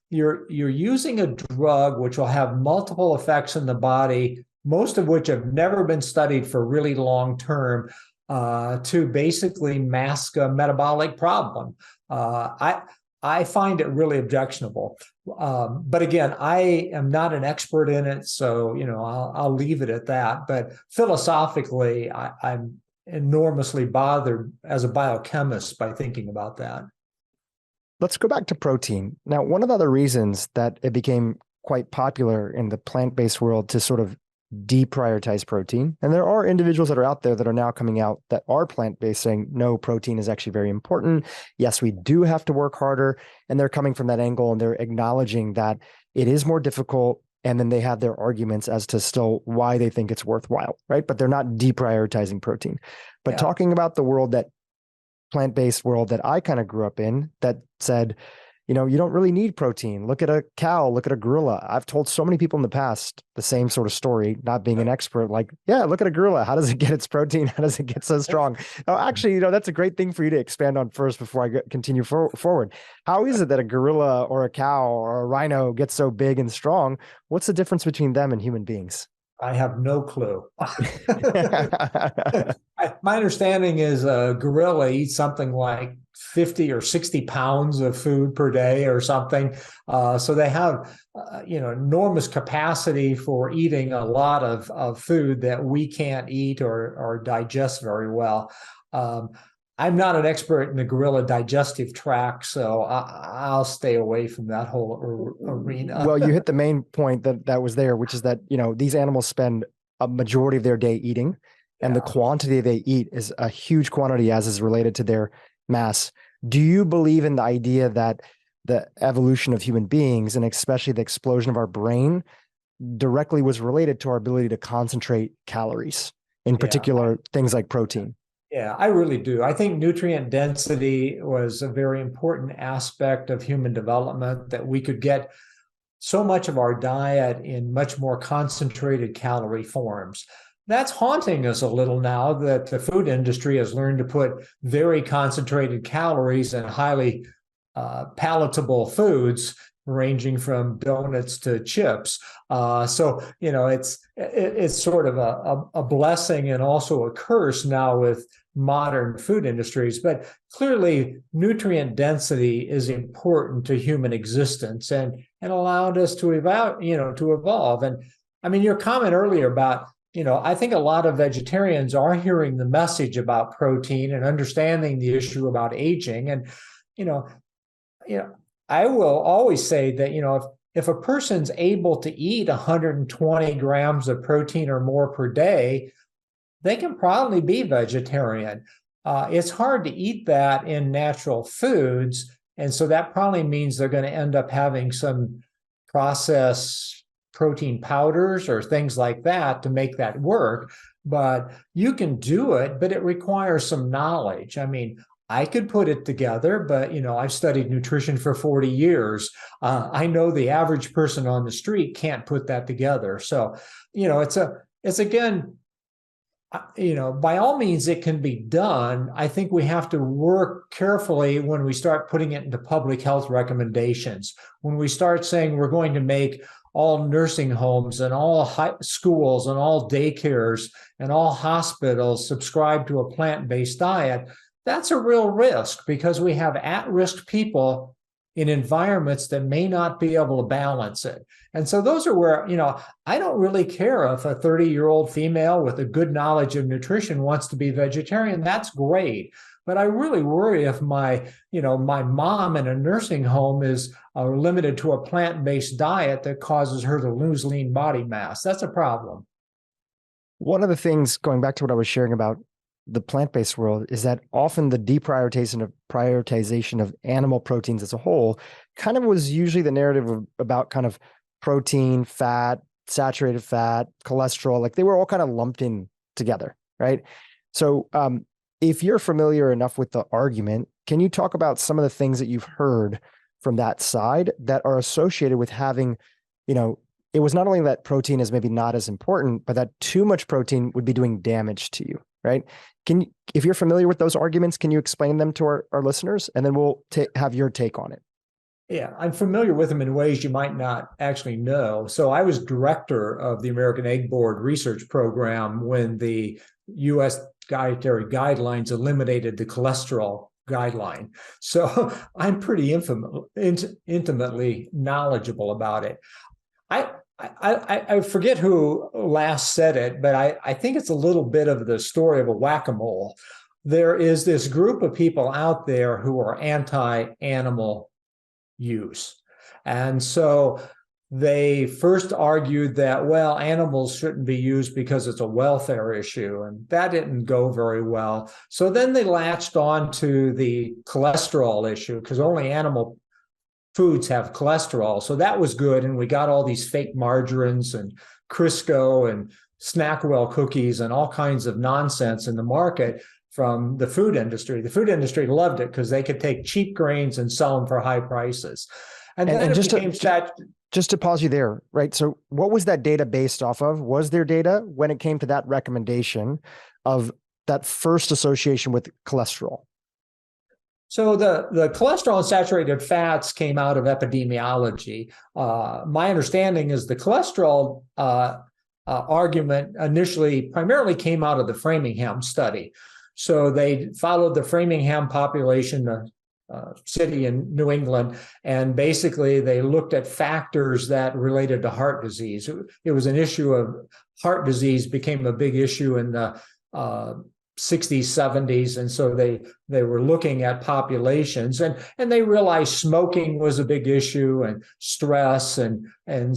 You're using a drug which will have multiple effects in the body most of which have never been studied for really long term, to basically mask a metabolic problem. I find it really objectionable. But again, I am not an expert in it, so I'll leave it at that. But philosophically, I'm enormously bothered as a biochemist by thinking about that. Let's go back to protein. Now, one of the other reasons that it became quite popular in the plant-based world to sort of deprioritize protein, and there are individuals that are out there that are now coming out that are plant-based saying, no, protein is actually very important. Yes, we do have to work harder. And they're coming from that angle and they're acknowledging that it is more difficult. And then they have their arguments as to still why they think it's worthwhile, right? But they're not deprioritizing protein. But talking about the world that plant-based world that I kind of grew up in that said, you don't really need protein. Look at a cow, look at a gorilla. I've told so many people in the past the same sort of story, not being an expert, like, yeah, look at a gorilla. How does it get its protein? How does it get so strong? Oh, actually, that's a great thing for you to expand on first before I continue forward. How is it that a gorilla or a cow or a rhino gets so big and strong? What's the difference between them and human beings? I have no clue. My understanding is a gorilla eats something like 50 or 60 pounds of food per day or something. So they have, enormous capacity for eating a lot of food that we can't eat or digest very well. I'm not an expert in the gorilla digestive tract, so I'll stay away from that whole arena. Well, you hit the main point that was there, which is that, these animals spend a majority of their day eating, and the quantity they eat is a huge quantity as is related to their mass. Do you believe in the idea that the evolution of human beings, and especially the explosion of our brain, directly was related to our ability to concentrate calories, in particular things like protein? Yeah, I really do. I think nutrient density was a very important aspect of human development, that we could get so much of our diet in much more concentrated calorie forms. That's haunting us a little now that the food industry has learned to put very concentrated calories in highly palatable foods, ranging from donuts to chips. So it's sort of a blessing and also a curse now with modern food industries. But clearly, nutrient density is important to human existence and allowed us to evolve. And I mean, your comment earlier about, I think a lot of vegetarians are hearing the message about protein and understanding the issue about aging. And I will always say that, if a person's able to eat 120 grams of protein or more per day, they can probably be vegetarian. It's hard to eat that in natural foods. And so that probably means they're going to end up having some processed protein powders or things like that to make that work. But you can do it, but it requires some knowledge. I mean, I could put it together, but I've studied nutrition for 40 years. I know the average person on the street can't put that together. So, it's again, by all means, it can be done. I think we have to work carefully when we start putting it into public health recommendations. When we start saying we're going to make all nursing homes and all schools and all daycares and all hospitals subscribe to a plant-based diet, that's a real risk, because we have at-risk people in environments that may not be able to balance it. And so those are where, I don't really care if a 30-year-old female with a good knowledge of nutrition wants to be vegetarian. That's great. But I really worry if my mom in a nursing home is limited to a plant-based diet that causes her to lose lean body mass. That's a problem. One of the things, going back to what I was sharing about the plant-based world, is that often the prioritization of animal proteins as a whole kind of was usually the narrative about kind of protein, fat, saturated fat, cholesterol, like they were all kind of lumped in together, right? So if you're familiar enough with the argument, can you talk about some of the things that you've heard from that side that are associated with having, it was not only that protein is maybe not as important, but that too much protein would be doing damage to you, right? If you're familiar with those arguments, can you explain them to our listeners? And then we'll have your take on it. Yeah, I'm familiar with them in ways you might not actually know. So I was director of the American Egg Board research program when the U.S. dietary guidelines eliminated the cholesterol guideline. So I'm pretty intimately knowledgeable about it. I forget who last said it, but I think it's a little bit of the story of a whack-a-mole. There is this group of people out there who are anti-animal use. And so they first argued that, well, animals shouldn't be used because it's a welfare issue, and that didn't go very well. So then they latched on to the cholesterol issue because only animal foods have cholesterol. So that was good, and we got all these fake margarines and Crisco and Snackwell cookies and all kinds of nonsense in the market from the food industry. The food industry loved it because they could take cheap grains and sell them for high prices. And then it became just to pause you there, right? So what was that data based off of? Was there data when it came to that recommendation of that first association with cholesterol? So the cholesterol and saturated fats came out of epidemiology. My understanding is the cholesterol argument initially primarily came out of the Framingham study. So they followed the Framingham population, city in New England, and basically they looked at factors that related to heart disease. It was an issue of heart disease became a big issue in the 60s, 70s, and so they were looking at populations, and they realized smoking was a big issue, and stress, and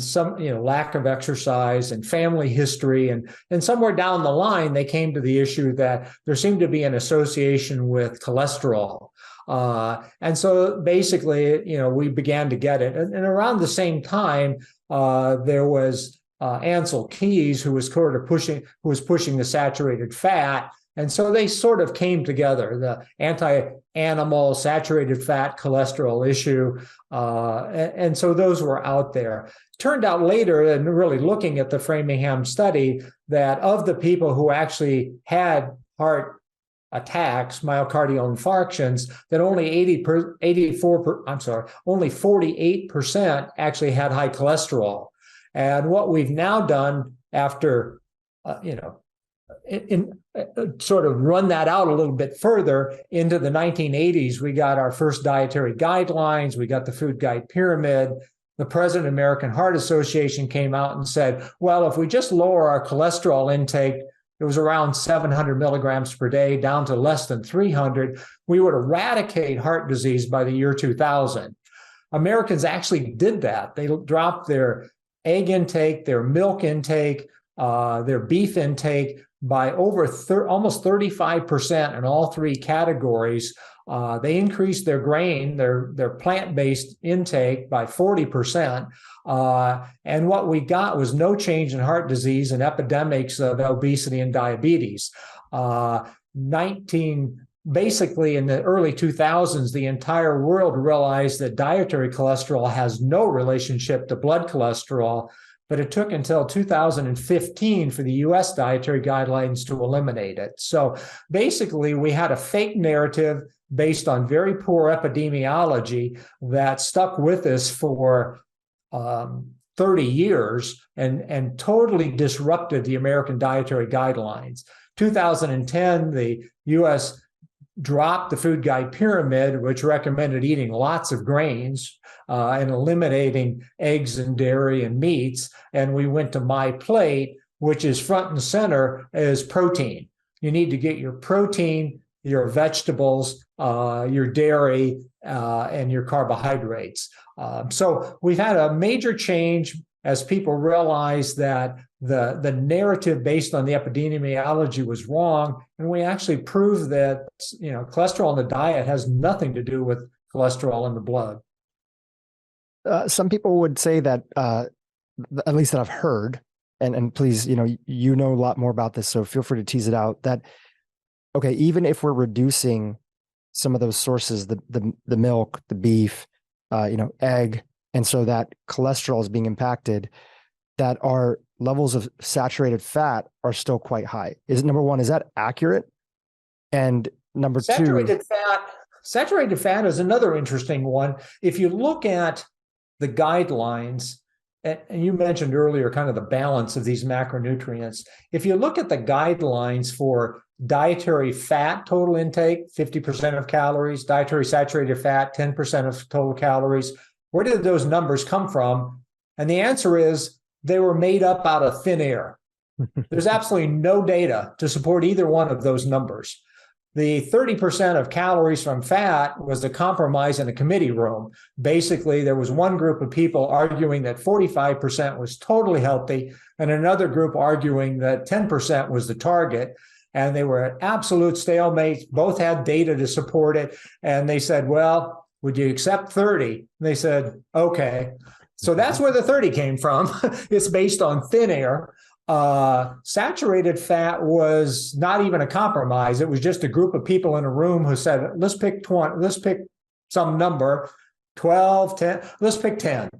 some lack of exercise, and family history, and somewhere down the line they came to the issue that there seemed to be an association with cholesterol, and so basically we began to get it, and around the same time there was Ansel Keys who was pushing the saturated fat. And so they sort of came together, the anti-animal saturated fat cholesterol issue. And so those were out there. Turned out later, and really looking at the Framingham study, that of the people who actually had heart attacks, myocardial infarctions, that only 48% actually had high cholesterol. And what we've now done after, sort of run that out a little bit further into the 1980s, we got our first dietary guidelines, we got the food guide pyramid. The president of the American Heart Association came out and said, well, if we just lower our cholesterol intake, it was around 700 milligrams per day down to less than 300, we would eradicate heart disease by the year 2000. Americans actually did that. They dropped their egg intake, their milk intake, their beef intake by over almost 35% in all three categories. They increased their grain, their plant-based intake by 40%. And what we got was no change in heart disease and epidemics of obesity and diabetes. Basically, in the early 2000s, the entire world realized that dietary cholesterol has no relationship to blood cholesterol, but it took until 2015 for the US dietary guidelines to eliminate it. So basically, we had a fake narrative based on very poor epidemiology that stuck with us for 30 years and totally disrupted the American dietary guidelines. 2010, the US dropped the food guide pyramid, which recommended eating lots of grains and eliminating eggs and dairy and meats. And we went to My Plate, which is front and center as protein. You need to get your protein, your vegetables, your dairy, and your carbohydrates. So we've had a major change as people realize that the narrative based on the epidemiology was wrong, and we actually proved that cholesterol in the diet has nothing to do with cholesterol in the blood. Some people would say that, at least that I've heard, and please, you know a lot more about this, so feel free to tease it out. That okay, even if we're reducing some of those sources, the milk, the beef, egg, and so that cholesterol is being impacted, that our levels of saturated fat are still quite high. Number one, is that accurate? And number saturated two, fat, Saturated fat is another interesting one. If you look at the guidelines, and you mentioned earlier kind of the balance of these macronutrients. If you look at the guidelines for dietary fat total intake, 50% of calories, dietary saturated fat, 10% of total calories, where did those numbers come from? And the answer is they were made up out of thin air. There's absolutely no data to support either one of those numbers. The 30% of calories from fat was a compromise in a committee room. Basically, there was one group of people arguing that 45% was totally healthy, and another group arguing that 10% was the target. And they were at absolute stalemate. Both had data to support it. And they said, well, would you accept 30? And they said, okay. So that's where the 30 came from. It's based on thin air. Saturated fat was not even a compromise. It was just a group of people in a room who said, let's pick 20, let's pick some number, 12, 10, let's pick 10.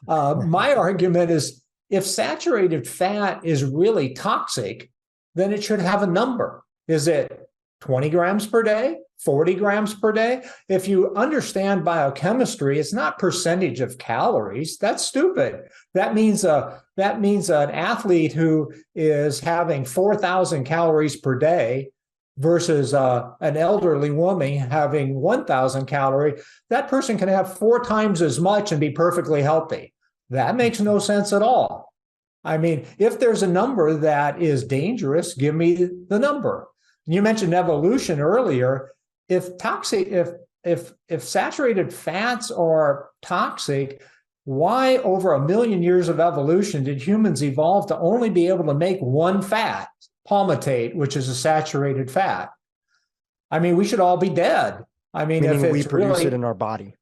My argument is if saturated fat is really toxic, then it should have a number. Is it 20 grams per day? 40 grams per day? If you understand biochemistry, it's not percentage of calories. That's stupid. That means an athlete who is having 4,000 calories per day versus an elderly woman having 1,000 calories. That person can have 4 times as much and be perfectly healthy. That makes no sense at all. I mean, if there's a number that is dangerous, give me the number. You mentioned evolution earlier. If saturated fats are toxic, why over 1 million years of evolution did humans evolve to only be able to make one fat, palmitate, which is a saturated fat? I mean, we should all be dead. I mean, meaning if we it's produce really, it in our body.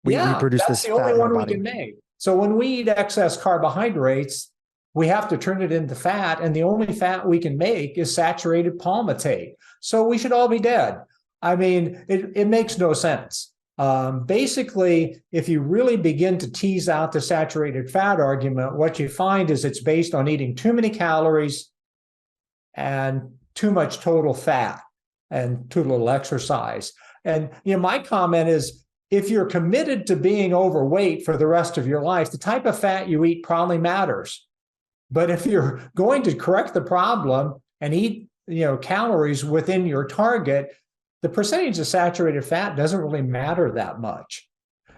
We produce that's this the fat only in our one we body. can make. So when we eat excess carbohydrates, we have to turn it into fat, and the only fat we can make is saturated palmitate. So we should all be dead. I mean, it makes no sense. Basically, if you really begin to tease out the saturated fat argument, what you find is it's based on eating too many calories and too much total fat and too little exercise. And my comment is, if you're committed to being overweight for the rest of your life, the type of fat you eat probably matters. But if you're going to correct the problem and eat, calories within your target, the percentage of saturated fat doesn't really matter that much.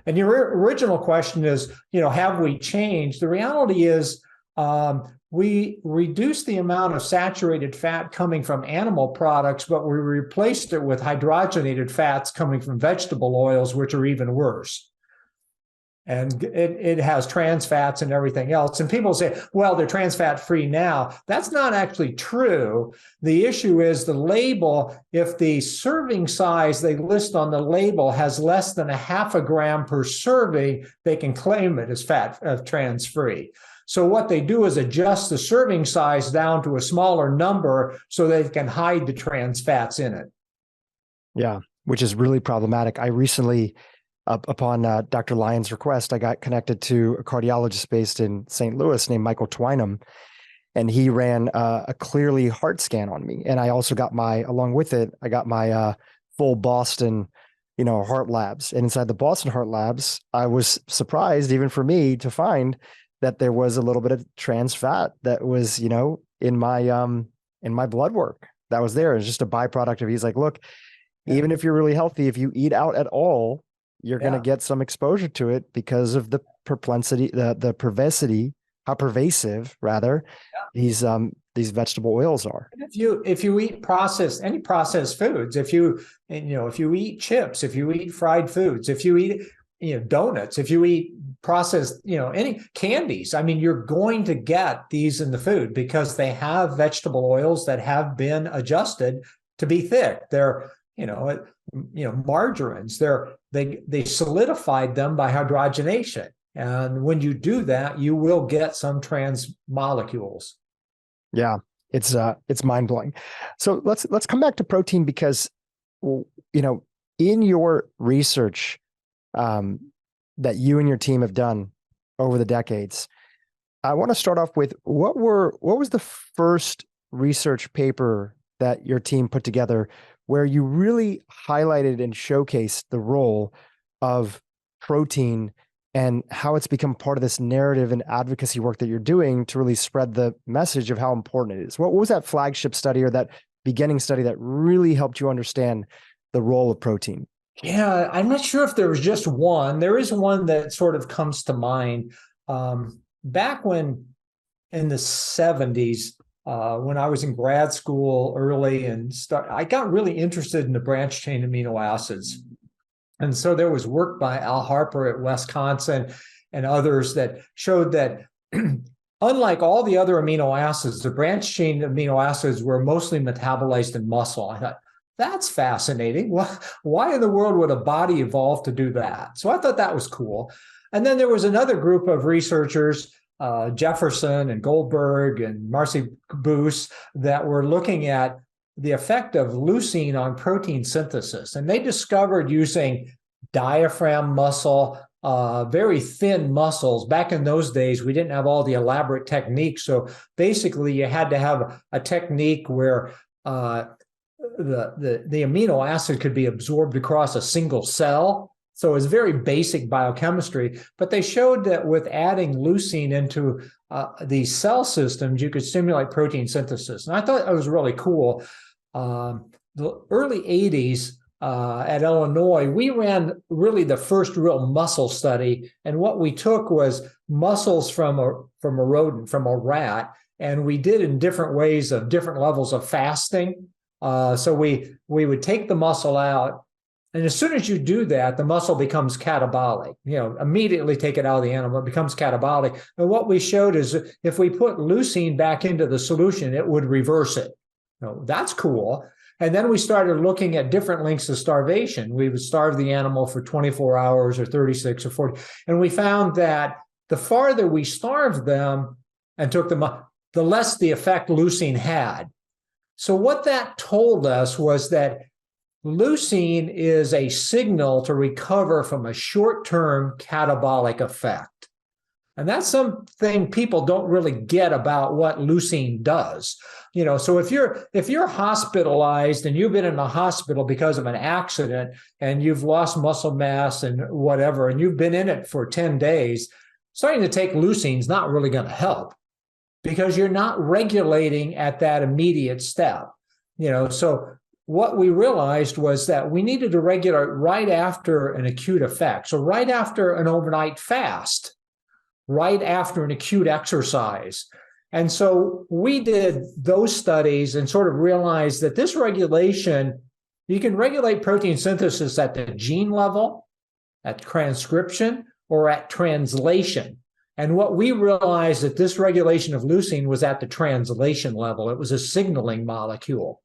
And your original question is, have we changed? The reality is we reduced the amount of saturated fat coming from animal products, but we replaced it with hydrogenated fats coming from vegetable oils, which are even worse. And it has trans fats and everything else. And people say, well, they're trans fat free now. That's not actually true. The issue is the label. If the serving size they list on the label has less than 0.5 gram per serving, they can claim it as trans free. So what they do is adjust the serving size down to a smaller number so they can hide the trans fats in it. Yeah, which is really problematic. I recently, upon Dr. Lyon's request, I got connected to a cardiologist based in St. Louis named Michael Twynham, and he ran a clearly heart scan on me. And I also got along with it, I got my full Boston, heart labs. And inside the Boston heart labs, I was surprised, even for me, to find that there was a little bit of trans fat that was, in my blood work that was there. It's just a byproduct of, he's like, look, even if you're really healthy, if you eat out at all, you're going to get some exposure to it because of the pervasity, how pervasive rather these vegetable oils are. And if you eat any processed foods, if you eat chips, if you eat fried foods, if you eat donuts, if you eat processed, any candies, I mean, you're going to get these in the food because they have vegetable oils that have been adjusted to be thick. They're margarines. They solidified them by hydrogenation, and when you do that, you will get some trans molecules. Yeah, it's mind blowing. So let's come back to protein because, in your research that you and your team have done over the decades, I want to start off with what was the first research paper that your team put together where you really highlighted and showcased the role of protein and how it's become part of this narrative and advocacy work that you're doing to really spread the message of how important it is. What was that flagship study or that beginning study that really helped you understand the role of protein? Yeah, I'm not sure if there was just one. There is one that sort of comes to mind. Back when in the 70s, when I was in grad school early I got really interested in the branched chain amino acids. And so there was work by Al Harper at Wisconsin and others that showed that unlike all the other amino acids, the branched chain amino acids were mostly metabolized in muscle. I thought, that's fascinating. Why in the world would a body evolve to do that? So I thought that was cool. And then there was another group of researchers, Jefferson and Goldberg and Marcy Boos, that were looking at the effect of leucine on protein synthesis. And they discovered using diaphragm muscle, very thin muscles. Back in those days, we didn't have all the elaborate techniques. So basically, you had to have a technique where the amino acid could be absorbed across a single cell. So it's very basic biochemistry, but they showed that with adding leucine into these cell systems, you could stimulate protein synthesis. And I thought that was really cool. The early 80s at Illinois, we ran really the first real muscle study. And what we took was muscles from a rodent, from a rat, and we did in different ways of different levels of fasting. So we would take the muscle out, and as soon as you do that, the muscle becomes catabolic. Immediately take it out of the animal, it becomes catabolic. And what we showed is if we put leucine back into the solution, it would reverse it. That's cool. And then we started looking at different lengths of starvation. We would starve the animal for 24 hours or 36 or 40. And we found that the farther we starved them and took them up, the less the effect leucine had. So what that told us was that leucine is a signal to recover from a short-term catabolic effect. And that's something people don't really get about what leucine does. So if you're hospitalized and you've been in the hospital because of an accident and you've lost muscle mass and whatever, and you've been in it for 10 days, starting to take leucine is not really going to help because you're not regulating at that immediate step. So what we realized was that we needed to regulate right after an acute effect. So right after an overnight fast, right after an acute exercise. And so we did those studies and sort of realized that this regulation, you can regulate protein synthesis at the gene level, at transcription, or at translation. And what we realized that this regulation of leucine was at the translation level. It was a signaling molecule.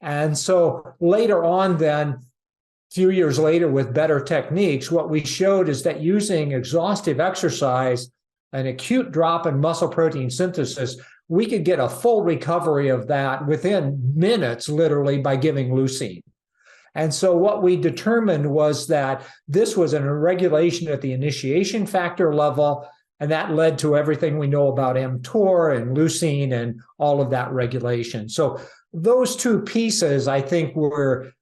And so later on then, a few years later with better techniques, what we showed is that using exhaustive exercise, an acute drop in muscle protein synthesis, we could get a full recovery of that within minutes, literally, by giving leucine. And so what we determined was that this was an irregulation at the initiation factor level, and that led to everything we know about mTOR and leucine and all of that regulation. So those two pieces, I think, were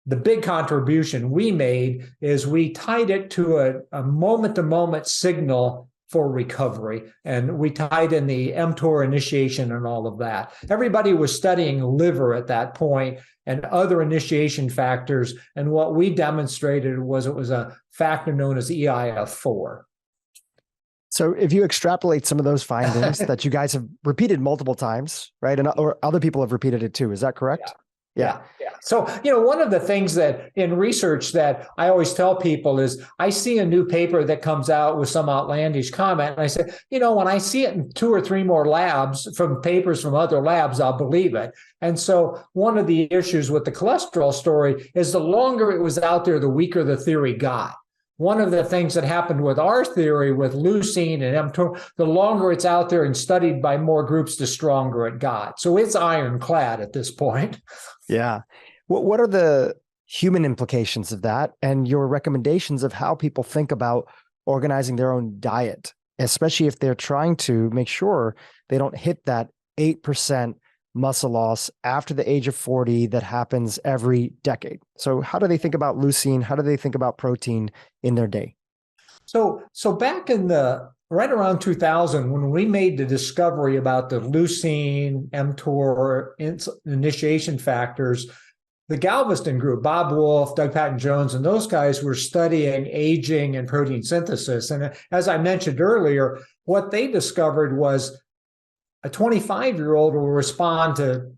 the big contribution we made, is we tied it to a moment-to-moment signal for recovery. And we tied in the mTOR initiation and all of that. Everybody was studying liver at that point and other initiation factors. And what we demonstrated was it was a factor known as EIF4. So if you extrapolate some of those findings that you guys have repeated multiple times, right? And or other people have repeated it too. Is that correct? Yeah. So, one of the things that in research that I always tell people is I see a new paper that comes out with some outlandish comment. And I say, when I see it in 2 or 3 more labs from papers from other labs, I'll believe it. And so one of the issues with the cholesterol story is the longer it was out there, the weaker the theory got. One of the things that happened with our theory with leucine and mTOR, the longer it's out there and studied by more groups, the stronger it got. So it's ironclad at this point. Yeah. What are the human implications of that and your recommendations of how people think about organizing their own diet, especially if they're trying to make sure they don't hit that 8% muscle loss after the age of 40 that happens every decade. So how do they think about leucine? How do they think about protein in their day? So back in right around 2000, when we made the discovery about the leucine, mTOR, initiation factors, the Galveston group, Bob Wolf, Doug Patton-Jones, and those guys were studying aging and protein synthesis. And as I mentioned earlier, what they discovered was a 25-year-old will respond to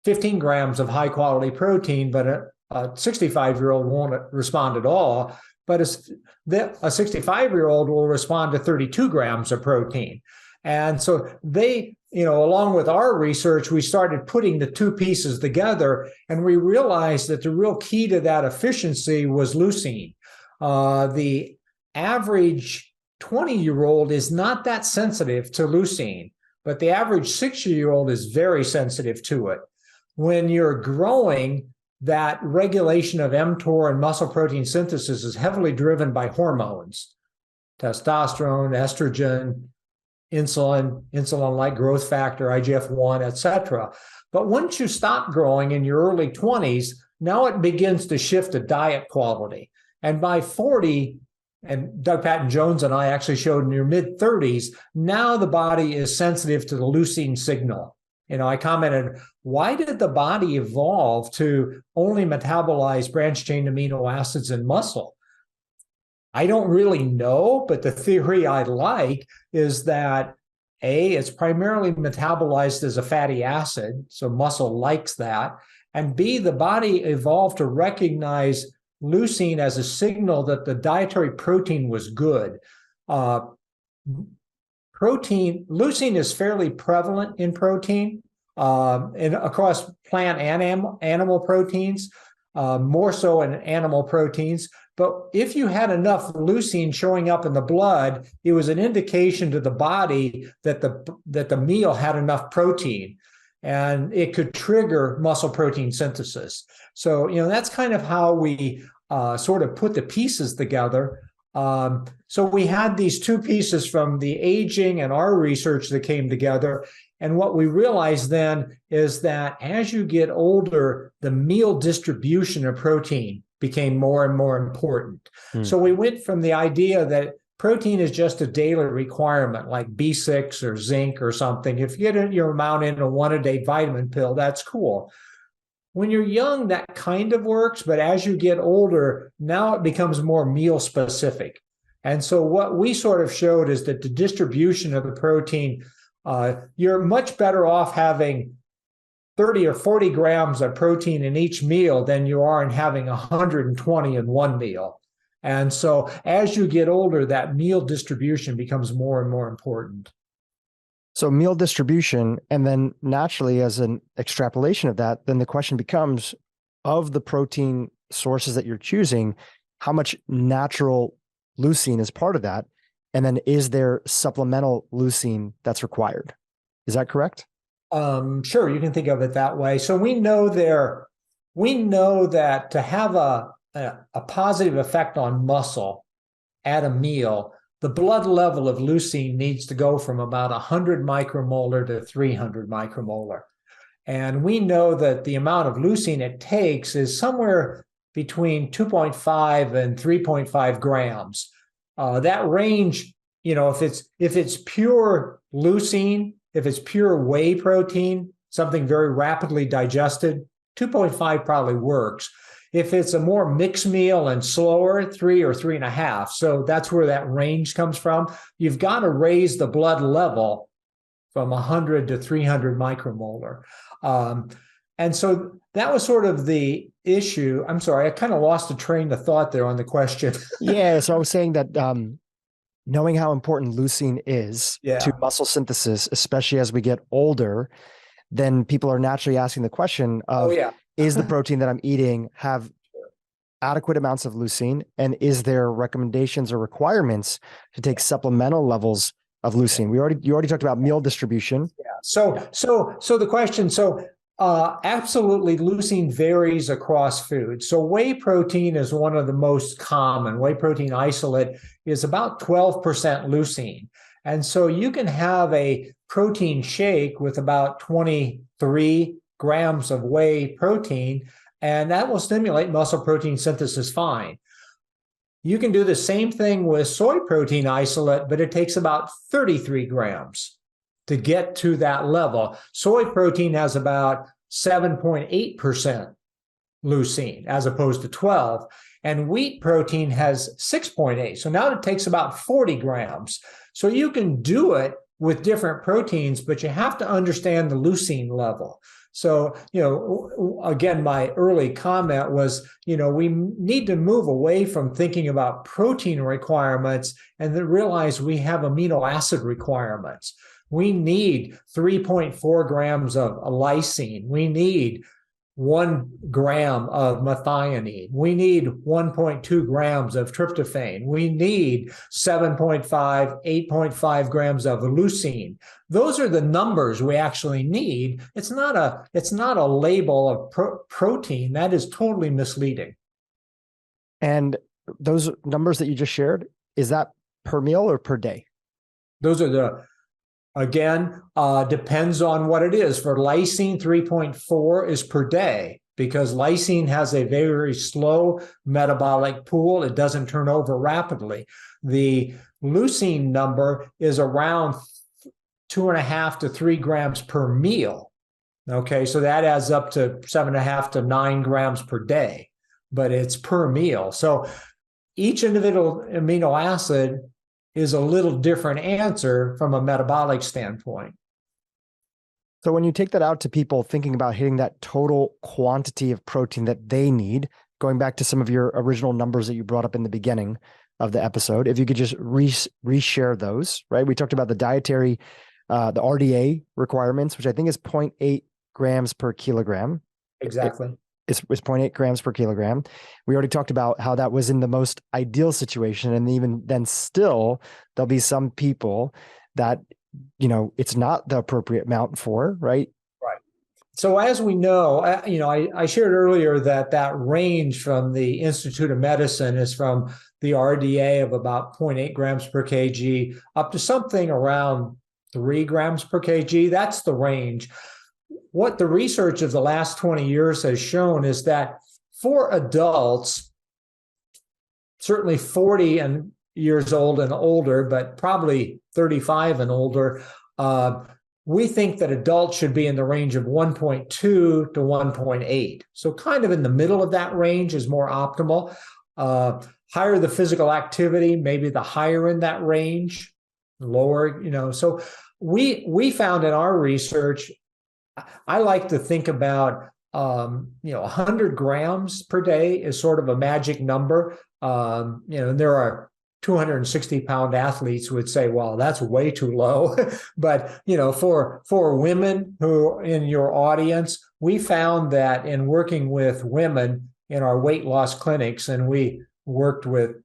15 grams of high-quality protein, but a 65-year-old won't respond at all. But a 65-year-old will respond to 32 grams of protein. And so they, along with our research, we started putting the two pieces together, and we realized that the real key to that efficiency was leucine. The average 20-year-old is not that sensitive to leucine, but the average 60-year-old is very sensitive to it. When you're growing, that regulation of mTOR and muscle protein synthesis is heavily driven by hormones, testosterone, estrogen, insulin-like growth factor, IGF-1, et cetera. But once you stop growing in your early 20s, now it begins to shift to diet quality. And by 40, and Doug Patton-Jones and I actually showed in your mid-30s, now the body is sensitive to the leucine signal. I commented, why did the body evolve to only metabolize branched-chain amino acids in muscle? I don't really know, but the theory I like is that A, it's primarily metabolized as a fatty acid, so muscle likes that, and B, the body evolved to recognize leucine as a signal that the dietary protein was good. Leucine is fairly prevalent in protein and across plant and animal proteins, more so in animal proteins. But if you had enough leucine showing up in the blood, it was an indication to the body that the meal had enough protein, and it could trigger muscle protein synthesis. So, that's kind of how we sort of put the pieces together. So we had these two pieces from the aging and our research that came together. And what we realized then is that as you get older, the meal distribution of protein became more and more important. So we went from the idea that protein is just a daily requirement, like B6 or zinc or something. If you get your amount in a one-a-day vitamin pill, that's cool. When you're young, that kind of works, but as you get older, now it becomes more meal specific. And so what we sort of showed is that the distribution of the protein, you're much better off having 30 or 40 grams of protein in each meal than you are in having 120 in one meal. And so as you get older, that meal distribution becomes more and more important. So meal distribution, and then naturally as an extrapolation of that, then the question becomes, of the protein sources that you're choosing, how much natural leucine is part of that? And then is there supplemental leucine that's required? Is that correct? Sure, you can think of it that way. So we know that to have a positive effect on muscle at a meal, the blood level of leucine needs to go from about 100 micromolar to 300 micromolar. And we know that the amount of leucine it takes is somewhere between 2.5 and 3.5 grams. That range, if it's pure leucine, if it's pure whey protein, something very rapidly digested, 2.5 probably works. If it's a more mixed meal and slower, 3 or 3.5. So that's where that range comes from. You've got to raise the blood level from 100 to 300 micromolar. And so that was sort of the issue. I'm sorry, I kind of lost a train of thought there on the question. Yeah, so I was saying that knowing how important leucine is to muscle synthesis, especially as we get older, then people are naturally asking the question of, is the protein that I'm eating have adequate amounts of leucine? And is there recommendations or requirements to take supplemental levels of leucine? You already talked about meal distribution. Yeah. So the question, absolutely leucine varies across food. So whey protein is one of the most common. Whey protein isolate is about 12% leucine. And so you can have a protein shake with about 23 grams of whey protein, and that will stimulate muscle protein synthesis fine. You can do the same thing with soy protein isolate, but it takes about 33 grams to get to that level. Soy protein has about 7.8% leucine as opposed to 12, and wheat protein has 6.8. So now it takes about 40 grams. So you can do it with different proteins, but you have to understand the leucine level. So, again, my early comment was, we need to move away from thinking about protein requirements and then realize we have amino acid requirements. We need 3.4 grams of lysine. We need 1 gram of methionine. We need 1.2 grams of tryptophan. We need 7.5, 8.5 grams of leucine. Those are the numbers we actually need. It's not a label of protein. That is totally misleading. And those numbers that you just shared, is that per meal or per day? Those are again, depends on what it is. For lysine, 3.4 is per day because lysine has a very slow metabolic pool. It doesn't turn over rapidly. The leucine number is around 2.5 to 3 grams per meal. Okay, so that adds up to 7.5 to 9 grams per day, but it's per meal. So each individual amino acid is a little different answer from a metabolic standpoint. So when you take that out to people thinking about hitting that total quantity of protein that they need, going back to some of your original numbers that you brought up in the beginning of the episode, if you could just reshare those, right? We talked about the dietary, the RDA requirements, which I think is 0.8 grams per kilogram. Exactly. It's 0.8 grams per kilogram. We already talked about how that was in the most ideal situation. And even then still, there'll be some people that, it's not the appropriate amount for, right? Right. So as we know, I shared earlier that range from the Institute of Medicine is from the RDA of about 0.8 grams per kg up to something around 3 grams per kg. That's the range. What the research of the last 20 years has shown is that for adults, certainly 40 years old and older, but probably 35 and older, we think that adults should be in the range of 1.2 to 1.8. So kind of in the middle of that range is more optimal. Higher the physical activity, maybe the higher in that range, lower, So we found in our research, I like to think about, 100 grams per day is sort of a magic number. And there are 260-pound athletes who would say, well, that's way too low. But, for women who in your audience, we found that in working with women in our weight loss clinics, and we worked with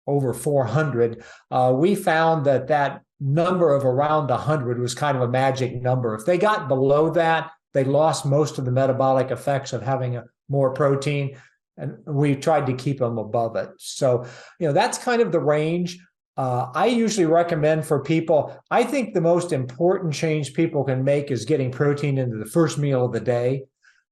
over 400, we found that number of around 100 was kind of a magic number. If they got below that, they lost most of the metabolic effects of having more protein, and we tried to keep them above it. So, that's kind of the range. I usually recommend for people, I think the most important change people can make is getting protein into the first meal of the day.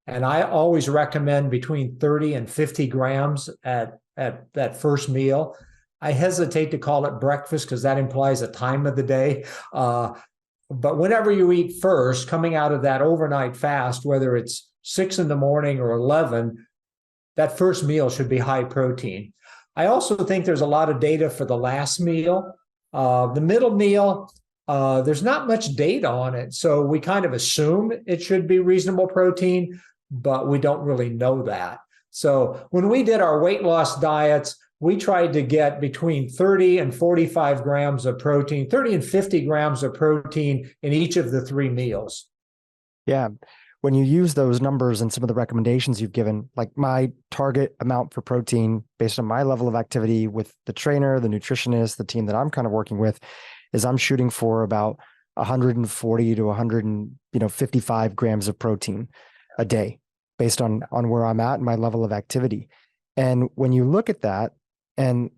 And I always recommend between 30 and 50 grams at that first meal. I hesitate to call it breakfast because that implies a time of the day. But whenever you eat first, coming out of that overnight fast, whether it's 6 in the morning or 11, that first meal should be high protein. I also think there's a lot of data for the last meal. The middle meal, there's not much data on it. So we kind of assume it should be reasonable protein, but we don't really know that. So when we did our weight loss diets, we tried to get between 30 and 45 grams of protein, 30 and 50 grams of protein in each of the 3 meals. Yeah. When you use those numbers and some of the recommendations you've given, like my target amount for protein based on my level of activity with the trainer, the nutritionist, the team that I'm kind of working with, is I'm shooting for about 140 to 155 grams of protein a day based on where I'm at and my level of activity. And when you look at that, and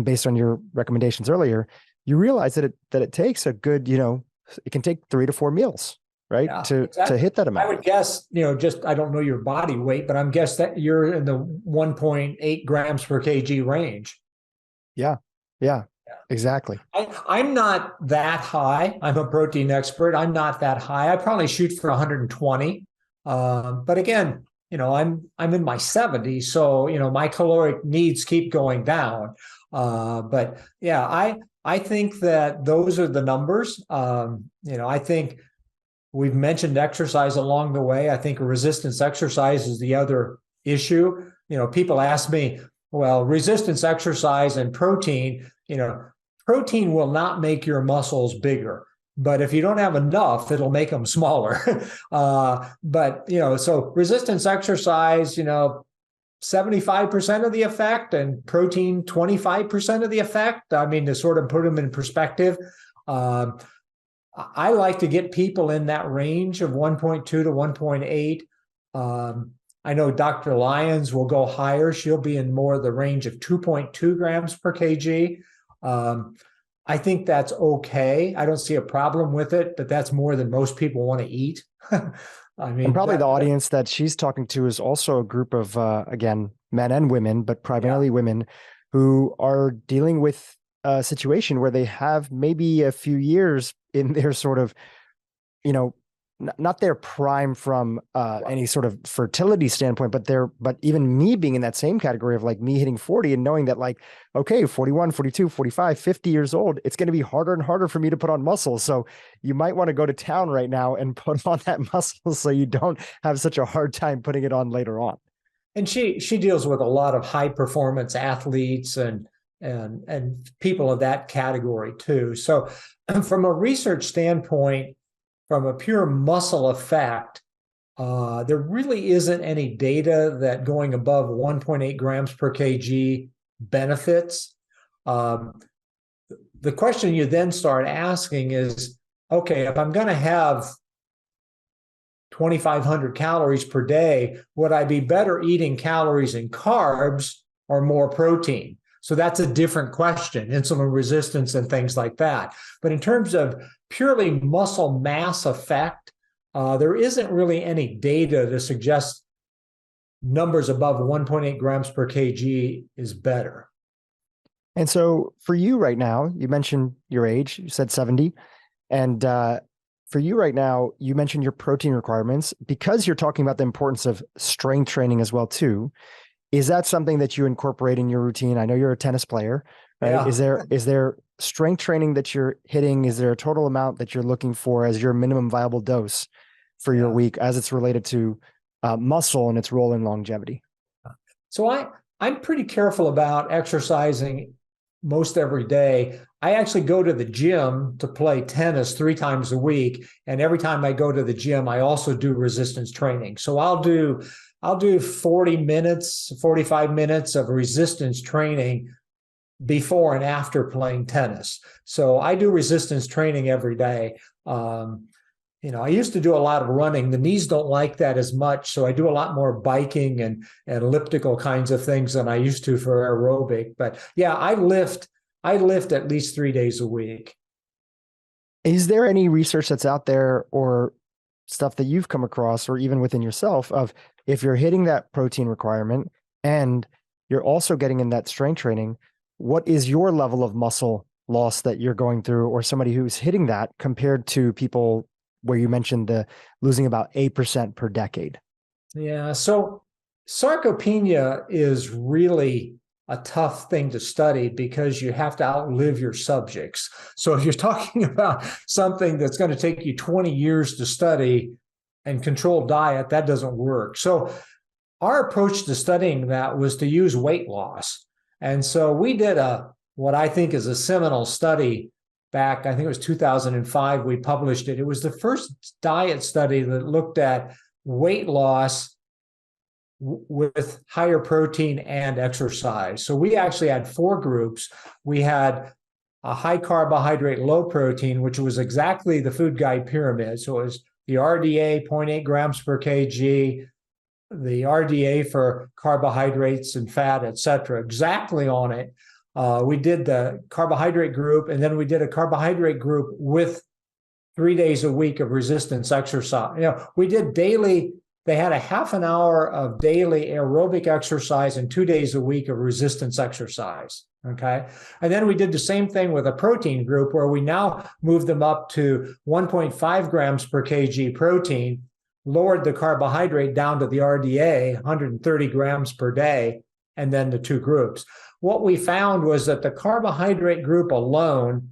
based on your recommendations earlier, you realize that it takes a good, it can take 3 to 4 meals, right? Yeah, to exactly. hit that I amount. would guess, just, I don't know your body weight, but I'm guess that you're in the 1.8 grams per kg range. Yeah. Exactly. I'm not that high. I'm a protein expert. I'm not that high. I probably shoot for 120. But again, I'm in my 70s, so my caloric needs keep going down. But yeah, I think that those are the numbers. I think we've mentioned exercise along the way. I think resistance exercise is the other issue. People ask me, well, resistance exercise and protein, protein will not make your muscles bigger, but if you don't have enough, it'll make them smaller. So resistance exercise, 75% of the effect, and protein 25% of the effect. I mean, to sort of put them in perspective, I like to get people in that range of 1.2 to 1.8. I know Dr. Lyons will go higher. She'll be in more of the range of 2.2 grams per kg. I think that's okay. I don't see a problem with it, but that's more than most people want to eat. And probably the audience that she's talking to is also a group of, again, men and women, but primarily women who are dealing with a situation where they have maybe a few years in their sort of, not their prime from any sort of fertility standpoint, but even me being in that same category of like me hitting 40 and knowing that like, okay, 41, 42, 45, 50 years old, it's going to be harder and harder for me to put on muscle. So you might want to go to town right now and put on that muscle so you don't have such a hard time putting it on later on. And she deals with a lot of high performance athletes and people of that category too. So from a research standpoint, from a pure muscle effect, there really isn't any data that going above 1.8 grams per kg benefits. The question you then start asking is, okay, if I'm going to have 2,500 calories per day, would I be better eating calories and carbs or more protein? So that's a different question, insulin resistance and things like that. But in terms of purely muscle mass effect, there isn't really any data to suggest numbers above 1.8 grams per kg is better. And so for you right now, you mentioned your age, you said 70. And for you right now, you mentioned your protein requirements because you're talking about the importance of strength training as well too. Is that something that you incorporate in your routine? I know you're a tennis player, right? Yeah. Is there strength training that you're hitting? Is there a total amount that you're looking for as your minimum viable dose for your week as it's related to muscle and its role in longevity? So I'm pretty careful about exercising most every day. I actually go to the gym to play tennis 3 times a week. And every time I go to the gym, I also do resistance training. So I'll do 40 minutes, 45 minutes of resistance training before and after playing tennis. So I do resistance training every day. I used to do a lot of running. The knees don't like that as much. So I do a lot more biking and elliptical kinds of things than I used to for aerobic. But yeah, I lift at least 3 days a week. Is there any research that's out there or stuff that you've come across or even within yourself of if you're hitting that protein requirement and you're also getting in that strength training, what is your level of muscle loss that you're going through or somebody who's hitting that compared to people where you mentioned the losing about 8% per decade? Yeah. So sarcopenia is really a tough thing to study because you have to outlive your subjects. So if you're talking about something that's going to take you 20 years to study and controlled diet, that doesn't work. So our approach to studying that was to use weight loss. And so we did what I think is a seminal study back, I think it was 2005, we published it. It was the first diet study that looked at weight loss with higher protein and exercise. So we actually had 4 groups. We had a high carbohydrate, low protein, which was exactly the food guide pyramid. So it was the RDA 0.8 grams per kg, the RDA for carbohydrates and fat, et cetera, exactly on it. We did the carbohydrate group, and then we did a carbohydrate group with 3 days a week of resistance exercise. We did daily. They had a half an hour of daily aerobic exercise and 2 days a week of resistance exercise. Okay. And then we did the same thing with a protein group where we now moved them up to 1.5 grams per kg protein, lowered the carbohydrate down to the RDA, 130 grams per day, and then the two groups. What we found was that the carbohydrate group alone,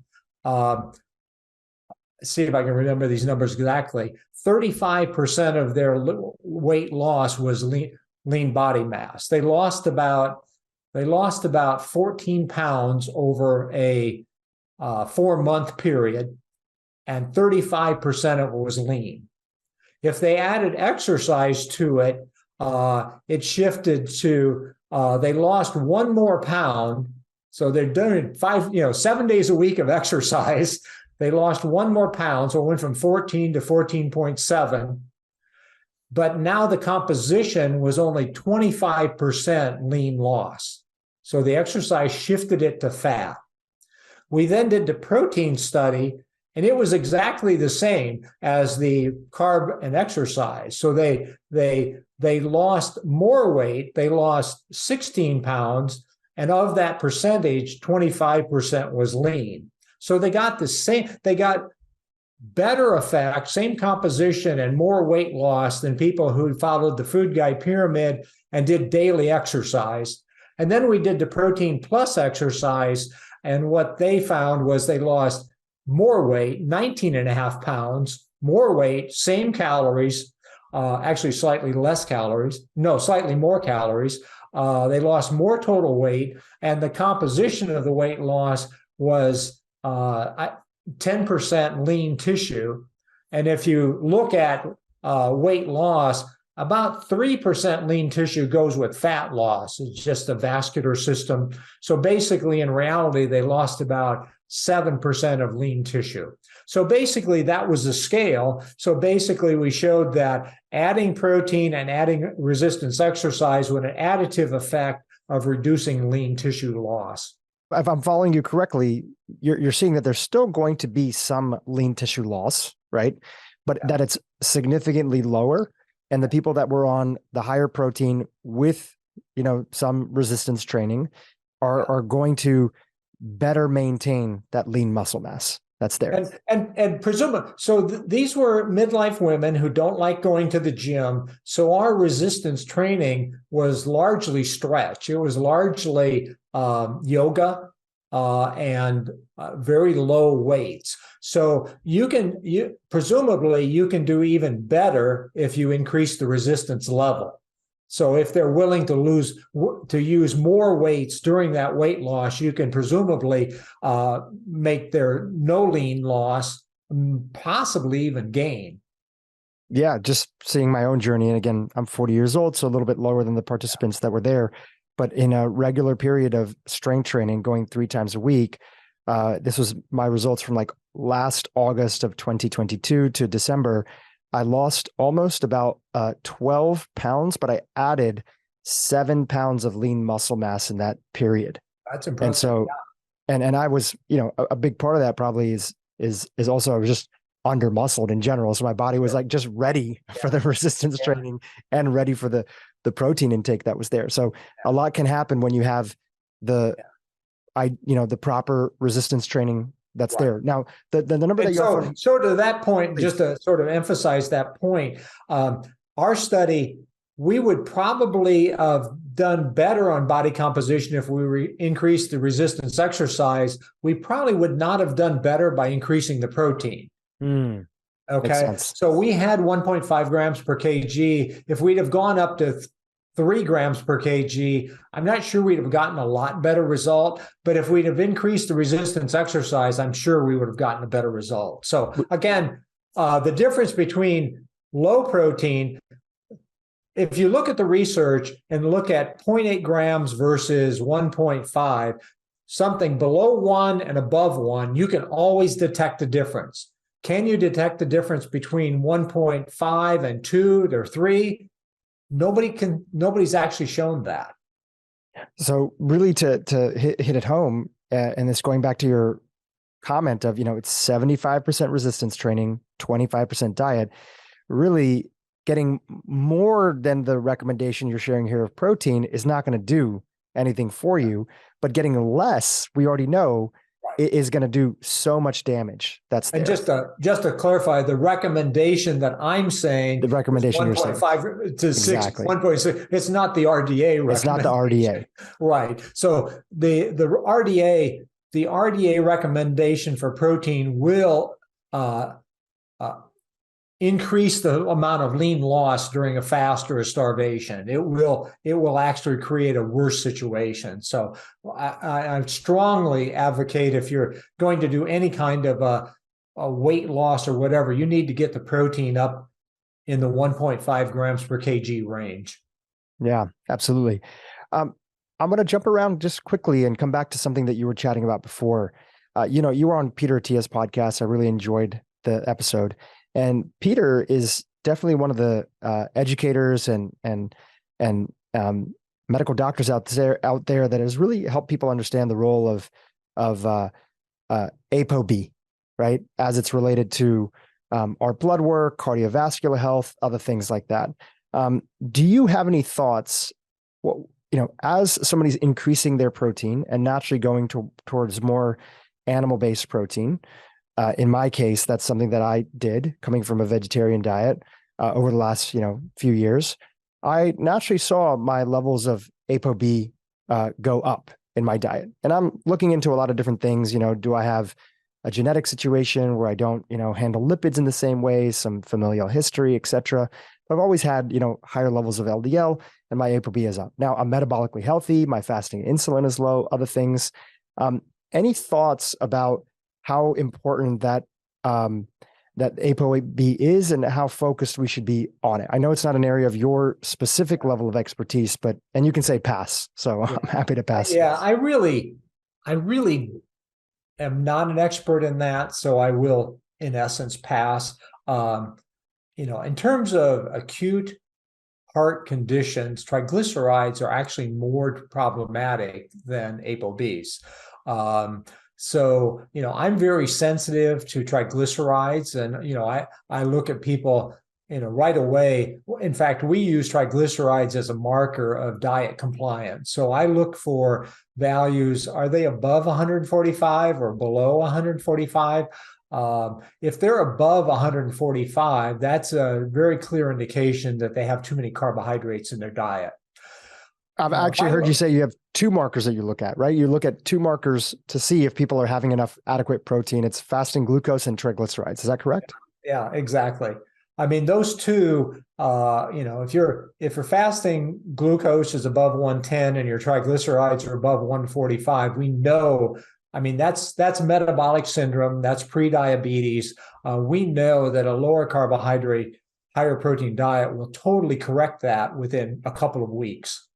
see if I can remember these numbers exactly, 35% of their weight loss was lean body mass. They lost about 14 pounds over a 4-month period, and 35% of it was lean. If they added exercise to it, it shifted to they lost 1 more pound. So they're doing 7 days a week of exercise. They lost 1 more pound, so it went from 14 to 14.7. But now the composition was only 25% lean loss. So the exercise shifted it to fat. We then did the protein study, and it was exactly the same as the carb and exercise. So they lost more weight. They lost 16 pounds, and of that percentage, 25% was lean. So they got the same, they got better effect, same composition, and more weight loss than people who followed the food guide pyramid and did daily exercise. And then we did the protein plus exercise, and what they found was they lost more weight, 19.5 pounds, more weight, same calories, actually slightly less calories, no, slightly more calories. They lost more total weight, and the composition of the weight loss was 10% lean tissue. And if you look at weight loss, about 3% lean tissue goes with fat loss. It's just the vascular system. So basically, in reality, they lost about 7% of lean tissue. So basically, that was the scale. So basically, we showed that adding protein and adding resistance exercise with an additive effect of reducing lean tissue loss. If I'm following you correctly, you're seeing that there's still going to be some lean tissue loss, right? But that it's significantly lower. And the people that were on the higher protein with, some resistance training are going to better maintain that lean muscle mass that's there. And presumably, so these were midlife women who don't like going to the gym. So our resistance training was largely stretch. It was largely yoga and very low weights. So presumably you can do even better if you increase the resistance level. So if they're willing to use more weights during that weight loss, you can presumably make their no lean loss, possibly even gain. Yeah, just seeing my own journey. And again, I'm 40 years old, so a little bit lower than the participants that were there. But in a regular period of strength training, going 3 times a week, this was my results from like last August of 2022 to December. I lost almost about 12 pounds, but I added 7 pounds of lean muscle mass in that period. That's impressive. And so, and I was, a big part of that probably is also I was just under muscled in general. So my body was like just ready for the resistance training and ready for the protein intake that was there. So a lot can happen when you have the proper resistance training that's there. Now, the number that you so to that point, just to sort of emphasize that point, our study, we would probably have done better on body composition if we increased the resistance exercise. We probably would not have done better by increasing the protein. Okay. So we had 1.5 grams per kg. If we'd have gone up to 3 grams per kg, I'm not sure we'd have gotten a lot better result. But if we'd have increased the resistance exercise, I'm sure we would have gotten a better result. So again, the difference between low protein, if you look at the research and look at 0.8 grams versus 1.5, something below 1 and above 1, you can always detect the difference. Can you detect the difference between 1.5 and 2 or 3? Nobody's actually shown that. So really to hit it home, and this going back to your comment of, it's 75% resistance training, 25% diet, really getting more than the recommendation you're sharing here of protein is not going to do anything for you, but getting less, we already know, is going to do so much damage. That's there. And just to clarify, the recommendation that I'm saying, the recommendation is 1.5 to 6, exactly. 1.6. It's not the RDA recommendation. It's not the RDA. Right. So the RDA recommendation for protein will increase the amount of lean loss during a fast or a starvation. It will actually create a worse situation. So I strongly advocate, if you're going to do any kind of a weight loss or whatever, you need to get the protein up in the 1.5 grams per kg range. Yeah, absolutely. I'm going to jump around just quickly and come back to something that you were chatting about before. You were on Peter Attia's podcast. I really enjoyed the episode. And Peter is definitely one of the educators and medical doctors out there that has really helped people understand the role of ApoB, right, as it's related to our blood work, cardiovascular health, other things like that. Do you have any thoughts? As somebody's increasing their protein and naturally going towards more animal-based protein. In my case, that's something that I did coming from a vegetarian diet over the last, few years. I naturally saw my levels of ApoB go up in my diet. And I'm looking into a lot of different things. Do I have a genetic situation where I don't, handle lipids in the same way, some familial history, et cetera. But I've always had, higher levels of LDL and my ApoB is up. Now I'm metabolically healthy. My fasting insulin is low, other things. Any thoughts about how important that ApoB is and how focused we should be on it? I know it's not an area of your specific level of expertise, and you can say pass. So yeah. I'm happy to pass. Yeah, I really am not an expert in that. So I will, in essence, pass. In terms of acute heart conditions, triglycerides are actually more problematic than ApoBs. So, I'm very sensitive to triglycerides, and, I look at people, right away. In fact, we use triglycerides as a marker of diet compliance. So I look for values. Are they above 145 or below 145? If they're above 145, that's a very clear indication that they have too many carbohydrates in their diet. I've actually heard you say you have two markers that you look at, right? You look at two markers to see if people are having enough adequate protein. It's fasting glucose and triglycerides. Is that correct? Yeah, exactly. I mean, those two, if your fasting glucose is above 110 and your triglycerides are above 145, we know, that's metabolic syndrome. That's pre-diabetes. We know that a lower carbohydrate, higher protein diet will totally correct that within a couple of weeks.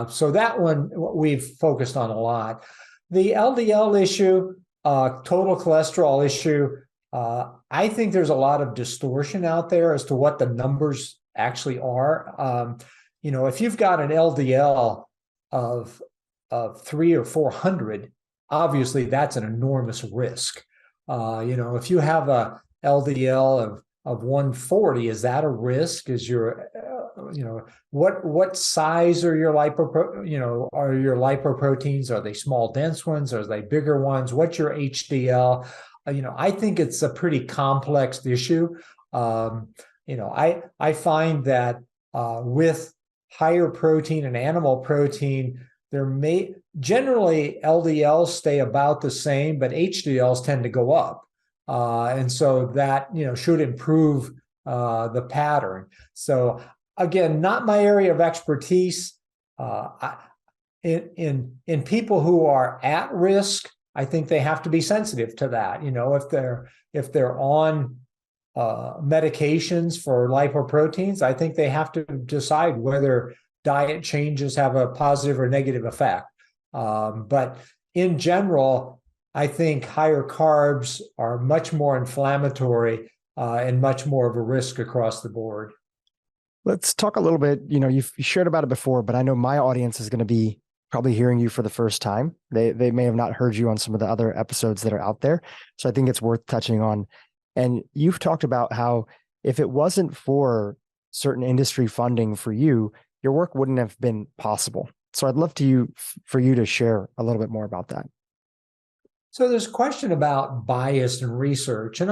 So that one we've focused on a lot. The LDL issue, total cholesterol issue, I think there's a lot of distortion out there as to what the numbers actually are. If you've got an LDL of 300 or 400, obviously that's an enormous risk. If you have a LDL of 140, is that a risk? Is your what size are your lipoproteins? Are they small, dense ones? Are they bigger ones? What's your HDL? I think it's a pretty complex issue. I find that with higher protein and animal protein, generally LDLs stay about the same, but HDLs tend to go up. And so that, should improve the pattern. So again, not my area of expertise. In people who are at risk, I think they have to be sensitive to that. If they're on medications for lipoproteins, I think they have to decide whether diet changes have a positive or negative effect. But in general, I think higher carbs are much more inflammatory and much more of a risk across the board. Let's talk a little bit, you've shared about it before, but I know my audience is going to be probably hearing you for the first time. They may have not heard you on some of the other episodes that are out there. So I think it's worth touching on. And you've talked about how if it wasn't for certain industry funding for you, your work wouldn't have been possible. So I'd love for you to share a little bit more about that. So there's a question about bias in research. And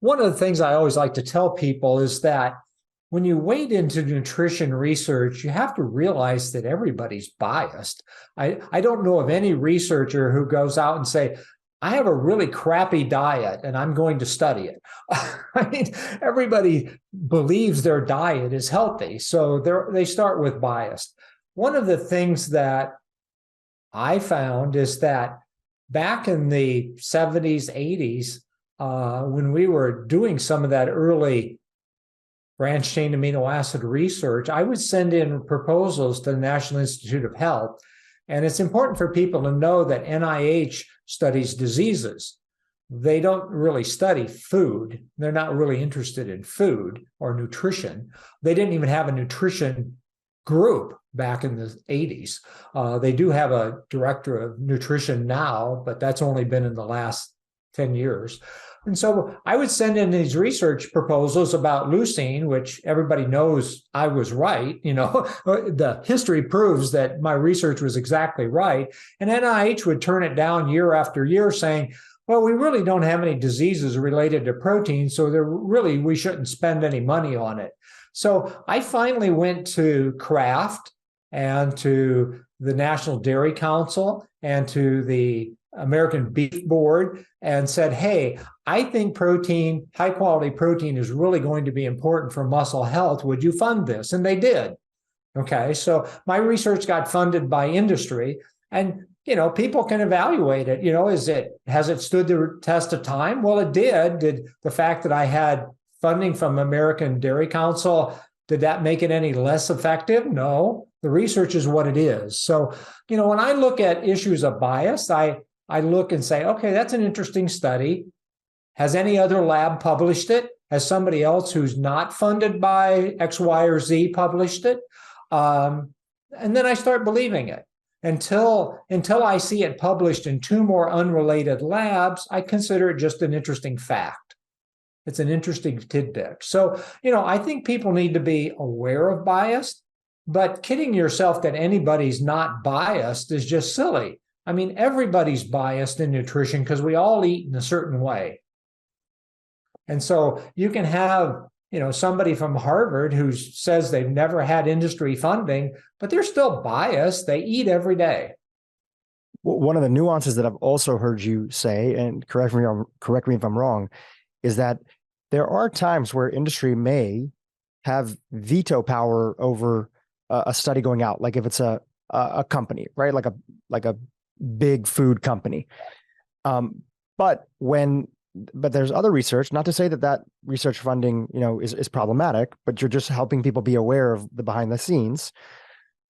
one of the things I always like to tell people is that when you wade into nutrition research, you have to realize that everybody's biased. I don't know of any researcher who goes out and say, I have a really crappy diet and I'm going to study it. I mean, everybody believes their diet is healthy. So they start with bias. One of the things that I found is that back in the 70s, 80s, when we were doing some of that early branched chain amino acid research, I would send in proposals to the National Institute of Health. And it's important for people to know that NIH studies diseases. They don't really study food. They're not really interested in food or nutrition. They didn't even have a nutrition group back in the 80s. They do have a director of nutrition now, but that's only been in the last 10 years. And so I would send in these research proposals about leucine, which everybody knows I was right. The history proves that my research was exactly right. And NIH would turn it down year after year saying, well, we really don't have any diseases related to protein, so we shouldn't spend any money on it. So I finally went to Kraft and to the National Dairy Council and to the American Beef Board and said, hey, I think protein, high quality protein is really going to be important for muscle health. Would you fund this? And they did. Okay, so my research got funded by industry, and people can evaluate it. Has it stood the test of time? Well, it did. Did the fact that I had funding from American Dairy Council, did that make it any less effective? No, the research is what it is. So, when I look at issues of bias, I look and say, okay, that's an interesting study. Has any other lab published it? Has somebody else who's not funded by X, Y, or Z published it? And then I start believing it. Until I see it published in two more unrelated labs, I consider it just an interesting fact. It's an interesting tidbit. So, I think people need to be aware of bias, but kidding yourself that anybody's not biased is just silly. I mean, everybody's biased in nutrition because we all eat in a certain way. And so you can have, somebody from Harvard who says they've never had industry funding, but they're still biased. They eat every day. Well, one of the nuances that I've also heard you say, and correct me if I'm wrong, is that there are times where industry may have veto power over a study going out, like if it's a company, right? Like a big food company. But there's other research, not to say that research funding, is problematic, but you're just helping people be aware of the behind the scenes.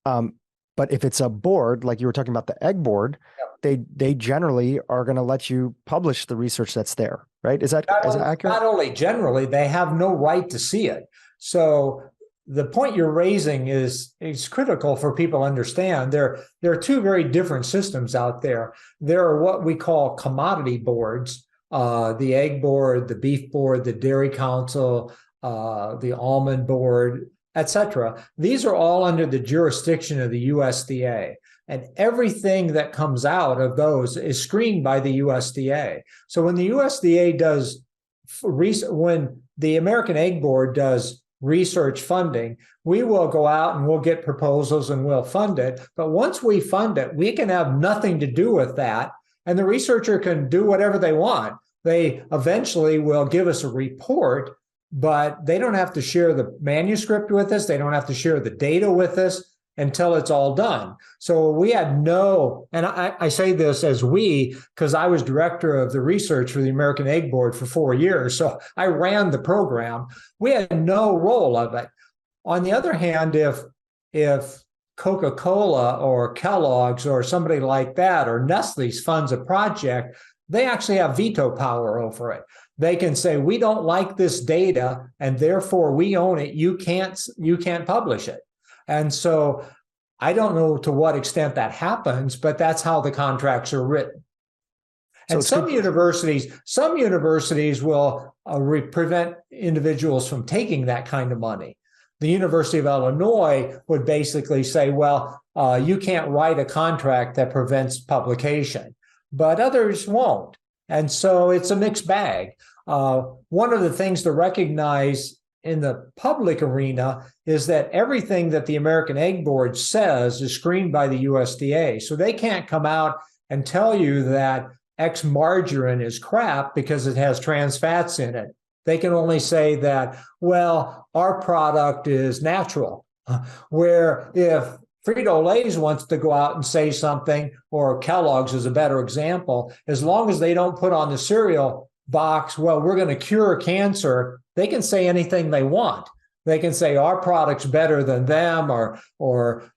But if it's a board, like you were talking about the egg board, they generally are going to let you publish the research that's there, right? Is that accurate? Not only generally, they have no right to see it. So the point you're raising is critical for people to understand. There are two very different systems out there. There are what we call commodity boards, the egg board, the beef board, the dairy council, the almond board, etc. These are all under the jurisdiction of the USDA. And everything that comes out of those is screened by the USDA. So when the USDA when the American Egg Board does research funding, we will go out and we'll get proposals and we'll fund it. But once we fund it, we can have nothing to do with that. And the researcher can do whatever they want. They eventually will give us a report, but they don't have to share the manuscript with us. They don't have to share the data with us until it's all done. So we had and I say this as because I was director of the research for the American Egg Board for 4 years. So I ran the program. We had no role of it. On the other hand, if Coca-Cola or Kellogg's or somebody like that or Nestle's funds a project, they actually have veto power over it. They can say, we don't like this data and therefore we own it. You can't publish it. And so I don't know to what extent that happens, but that's how the contracts are written. And some universities will prevent individuals from taking that kind of money. The University of Illinois would basically say, well, you can't write a contract that prevents publication, but others won't. And so it's a mixed bag. One of the things to recognize in the public arena is that everything that the American Egg Board says is screened by the USDA. So they can't come out and tell you that X margarine is crap because it has trans fats in it. They can only say that, well, our product is natural. Where if Frito-Lay's wants to go out and say something, or Kellogg's is a better example, as long as they don't put on the cereal box, well, we're going to cure cancer, they can say anything they want. They can say our product's better than them, or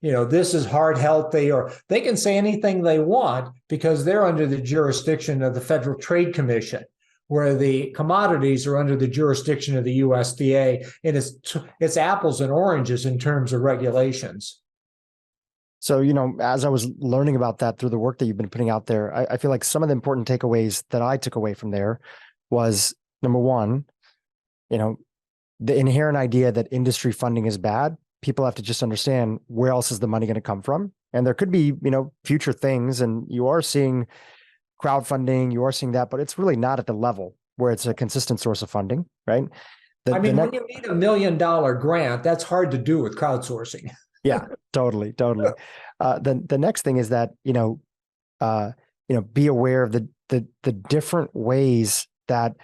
this is heart healthy, or they can say anything they want because they're under the jurisdiction of the Federal Trade Commission, where the commodities are under the jurisdiction of the USDA, and it's apples and oranges in terms of regulations. So, as I was learning about that through the work that you've been putting out there, I feel like some of the important takeaways that I took away from there was, number one, the inherent idea that industry funding is bad. People have to just understand, where else is the money going to come from? And there could be, future things, and you are seeing crowdfunding, you are seeing that, but it's really not at the level where it's a consistent source of funding, right? When you need $1 million grant, that's hard to do with crowdsourcing. Yeah, totally. The next thing is that, be aware of the different ways that,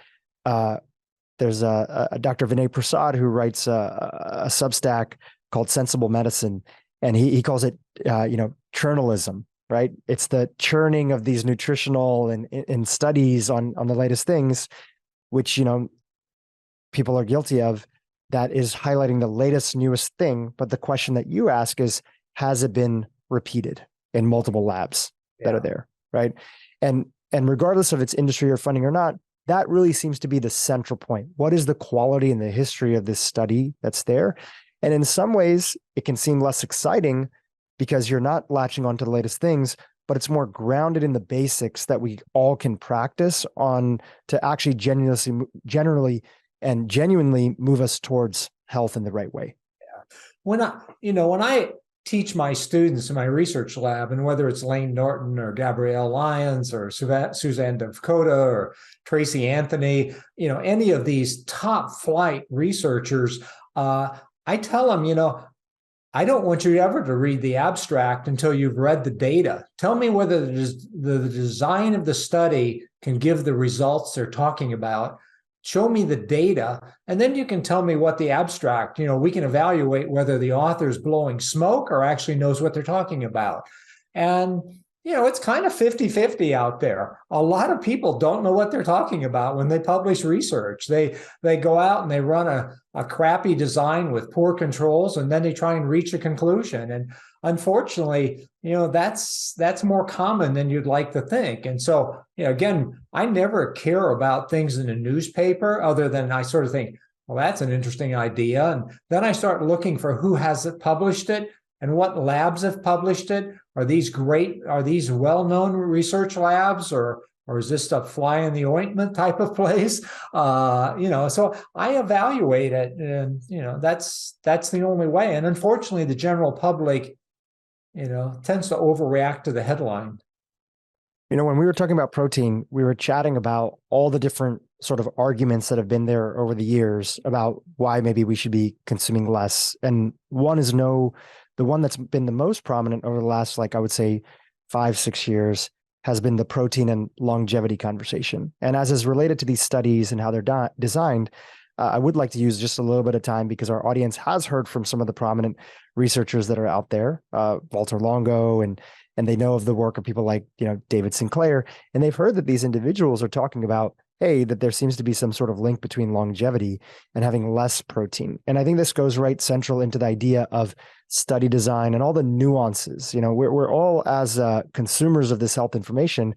there's a Dr. Vinay Prasad who writes a Substack called Sensible Medicine, and he calls it, churnalism, right? It's the churning of these nutritional and studies on the latest things, which, people are guilty of, that is highlighting the latest, newest thing. But the question that you ask is, has it been repeated in multiple labs that are there, right? And regardless of its industry or funding or not, that really seems to be the central point. What is the quality and the history of this study that's there? And in some ways, it can seem less exciting because you're not latching onto the latest things, but it's more grounded in the basics that we all can practice on to actually genuinely move us towards health in the right way. Yeah. When I teach my students in my research lab, and whether it's Lane Norton or Gabrielle Lyons or Suzanne Devkota or Tracy Anthony, any of these top flight researchers, I tell them, I don't want you ever to read the abstract until you've read the data. Tell me whether the design of the study can give the results they're talking about. Show me the data, and then you can tell me what the abstract, we can evaluate whether the author's blowing smoke or actually knows what they're talking about. And, it's kind of 50-50 out there. A lot of people don't know what they're talking about when they publish research. They go out and they run a crappy design with poor controls, and then they try and reach a conclusion. And unfortunately, that's more common than you'd like to think. And so, again, I never care about things in a newspaper other than I sort of think, well, that's an interesting idea. And then I start looking for who has published it and what labs have published it. Are these well-known research labs, or is this stuff fly in the ointment type of place? So I evaluate it, and, that's the only way. And unfortunately, the general public, tends to overreact to the headline. When we were talking about protein, we were chatting about all the different sort of arguments that have been there over the years about why maybe we should be consuming less. And the one that's been the most prominent over the last, I would say 5-6 years, has been the protein and longevity conversation. And as is related to these studies and how they're designed, I would like to use just a little bit of time, because our audience has heard from some of the prominent researchers that are out there, Walter Longo, and they know of the work of people like, David Sinclair, and they've heard that these individuals are talking about, hey, that there seems to be some sort of link between longevity and having less protein. And I think this goes right central into the idea of study design and all the nuances. We're all, as consumers of this health information,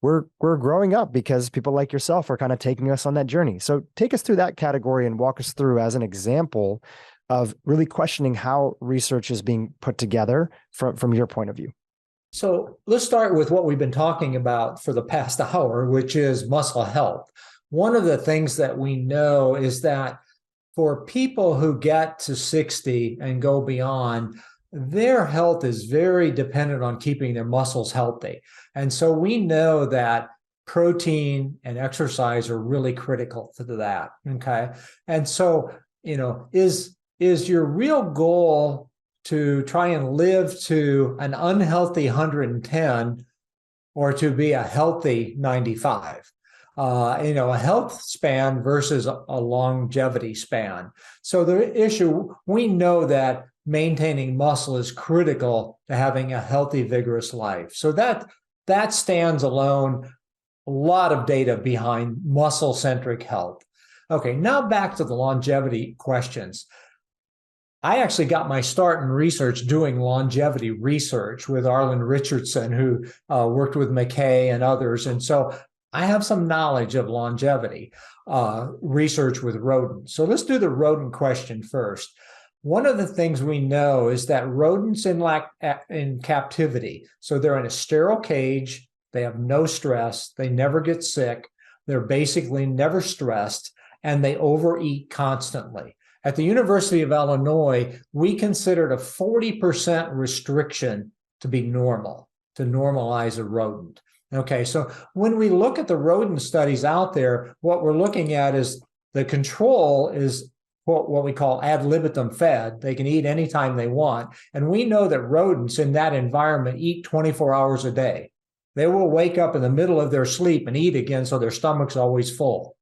we're growing up because people like yourself are kind of taking us on that journey. So take us through that category and walk us through, as an example, of really questioning how research is being put together from your point of view. So let's start with what we've been talking about for the past hour, which is muscle health. One of the things that we know is that for people who get to 60 and go beyond, their health is very dependent on keeping their muscles healthy. And so we know that protein and exercise are really critical to that. Okay. And so, is your real goal to try and live to an unhealthy 110 or to be a healthy 95? A health span versus a longevity span. So the issue, we know that maintaining muscle is critical to having a healthy, vigorous life. So that stands alone. A lot of data behind muscle-centric health. Okay, now back to the longevity questions. I actually got my start in research doing longevity research with Arlen Richardson, who worked with McKay and others. And so I have some knowledge of longevity research with rodents. So let's do the rodent question first. One of the things we know is that rodents in captivity, so they're in a sterile cage, they have no stress, they never get sick, they're basically never stressed, and they overeat constantly. At the University of Illinois, we considered a 40% restriction to be normal, to normalize a rodent. Okay, so when we look at the rodent studies out there, what we're looking at is the control is what we call ad libitum fed. They can eat anytime they want. And we know that rodents in that environment eat 24 hours a day. They will wake up in the middle of their sleep and eat again, so their stomach's always full.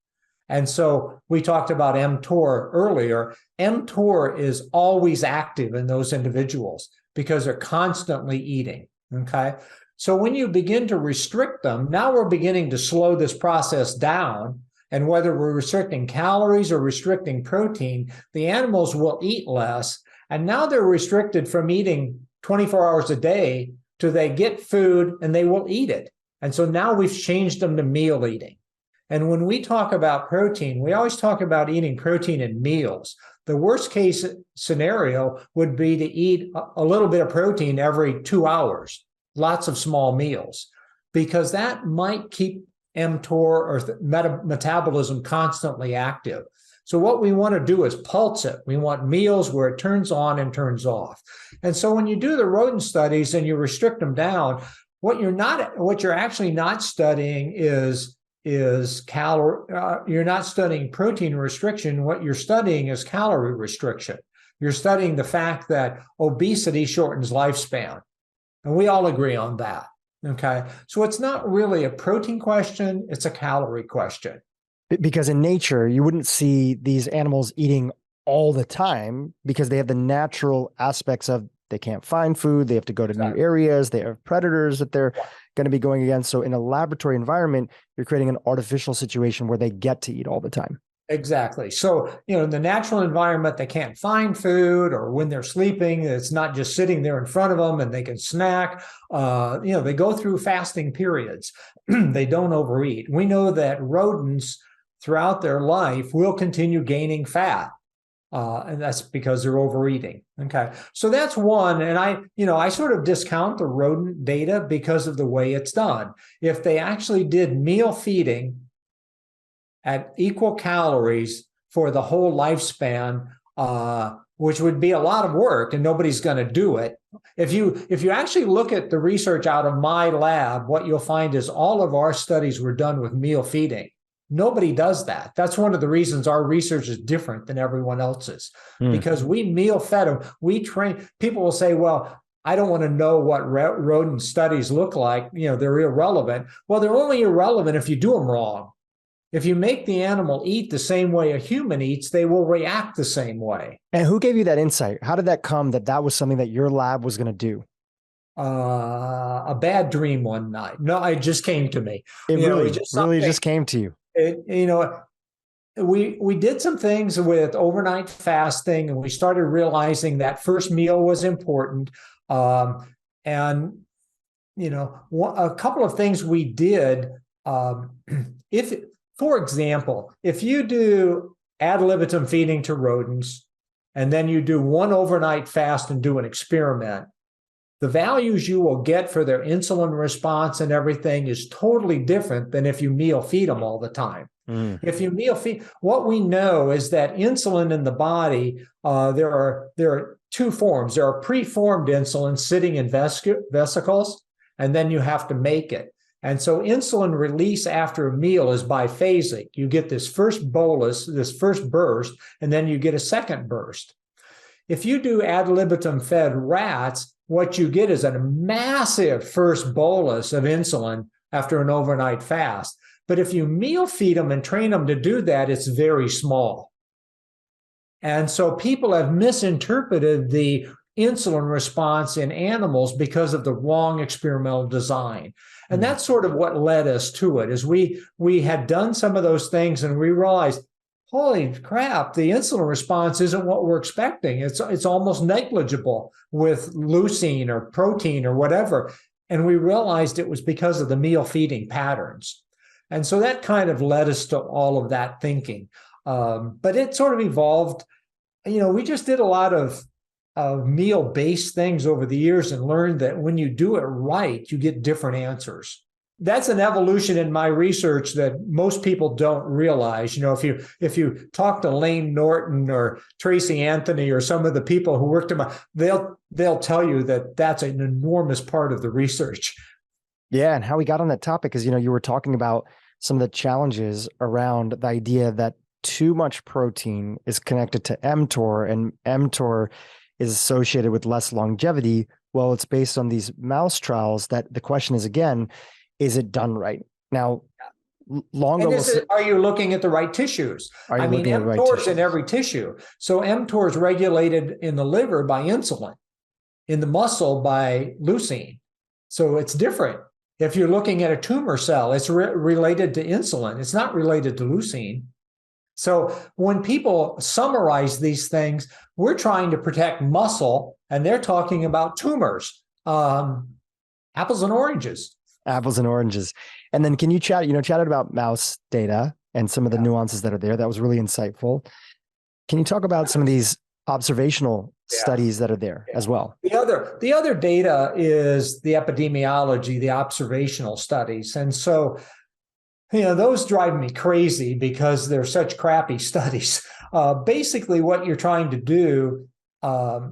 And so we talked about mTOR earlier. mTOR is always active in those individuals because they're constantly eating, okay? So when you begin to restrict them, now we're beginning to slow this process down. And whether we're restricting calories or restricting protein, the animals will eat less. And now they're restricted from eating 24 hours a day to they get food and they will eat it. And so now we've changed them to meal eating. And when we talk about protein, we always talk about eating protein in meals. The worst case scenario would be to eat a little bit of protein every 2 hours, lots of small meals, because that might keep mTOR or metabolism constantly active. So what we want to do is pulse it. We want meals where it turns on and turns off. And so when you do the rodent studies and you restrict them down, what you're actually not studying is you're not studying protein restriction. What you're studying is calorie restriction. You're studying the fact that obesity shortens lifespan. And we all agree on that. Okay. So it's not really a protein question, it's a calorie question. Because in nature, you wouldn't see these animals eating all the time because they have the natural aspects of they can't find food, they have to go to new areas, they have predators that they're going to be going against. So in a laboratory environment, you're creating an artificial situation where they get to eat all the time. Exactly. So, in the natural environment, they can't find food, or when they're sleeping, it's not just sitting there in front of them and they can snack. They go through fasting periods. They don't overeat. We know that rodents throughout their life will continue gaining fat. And that's because they're overeating. Okay. So that's one. And I sort of discount the rodent data because of the way it's done. If they actually did meal feeding at equal calories for the whole lifespan, which would be a lot of work and nobody's going to do it. If you actually look at the research out of my lab, what you'll find is all of our studies were done with meal feeding. Nobody does that. That's one of the reasons our research is different than everyone else's, because we meal fed them. We train. People will say, well, I don't want to know what rodent studies look like. They're irrelevant. Well, they're only irrelevant if you do them wrong. If you make the animal eat the same way a human eats, they will react the same way. And who gave you that insight? How did that come that was something that your lab was going to do? A bad dream one night. No, it just came to me. It really just came to you. We did some things with overnight fasting, and we started realizing that first meal was important. A couple of things we did. For example, if you do ad libitum feeding to rodents, and then you do one overnight fast and do an experiment, the values you will get for their insulin response and everything is totally different than if you meal feed them all the time. If you meal feed, what we know is that insulin in the body, there are two forms. There are preformed insulin sitting in vesicles, and then you have to make it. And so insulin release after a meal is biphasic. You get this first bolus, this first burst, and then you get a second burst. If you do ad libitum fed rats, what you get is a massive first bolus of insulin after an overnight fast. But if you meal feed them and train them to do that, it's very small. And so people have misinterpreted the insulin response in animals because of the wrong experimental design. And that's sort of what led us to it, is we had done some of those things and we realized, holy crap, the insulin response isn't what we're expecting. It's almost negligible with leucine or protein or whatever. And we realized it was because of the meal feeding patterns. And so that kind of led us to all of that thinking. But it sort of evolved. We just did a lot of meal-based things over the years and learned that when you do it right, you get different answers. That's an evolution in my research that most people don't realize. If you talk to Lane Norton or Tracy Anthony or some of the people who worked in they'll tell you that that's an enormous part of the research. Yeah, and how we got on that topic is, you were talking about some of the challenges around the idea that too much protein is connected to mTOR, and mTOR is associated with less longevity. Well, it's based on these mouse trials that the question is, again, is it done right? Now, are you looking at the right tissues? mTOR is in every tissue. So mTOR is regulated in the liver by insulin, in the muscle by leucine. So it's different. If you're looking at a tumor cell, it's related to insulin. It's not related to leucine. So when people summarize these things, we're trying to protect muscle, and they're talking about tumors. Apples and oranges. Apples and oranges. And then can you chatted about mouse data and some of the nuances that are there. That was really insightful. Can you talk about some of these observational studies that are there as well? The other data is the epidemiology, the observational studies. And so, those drive me crazy because they're such crappy studies. Basically, what you're trying to do, the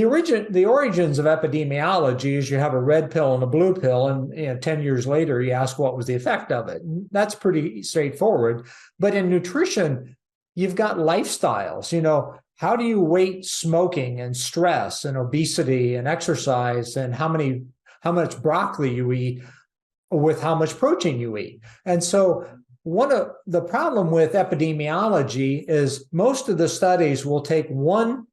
origins of epidemiology is you have a red pill and a blue pill, and 10 years later, you ask what was the effect of it. And that's pretty straightforward. But in nutrition, you've got lifestyles. How do you weight smoking and stress and obesity and exercise and how much broccoli you eat with how much protein you eat? And so one of the problem with epidemiology is most of the studies will take one,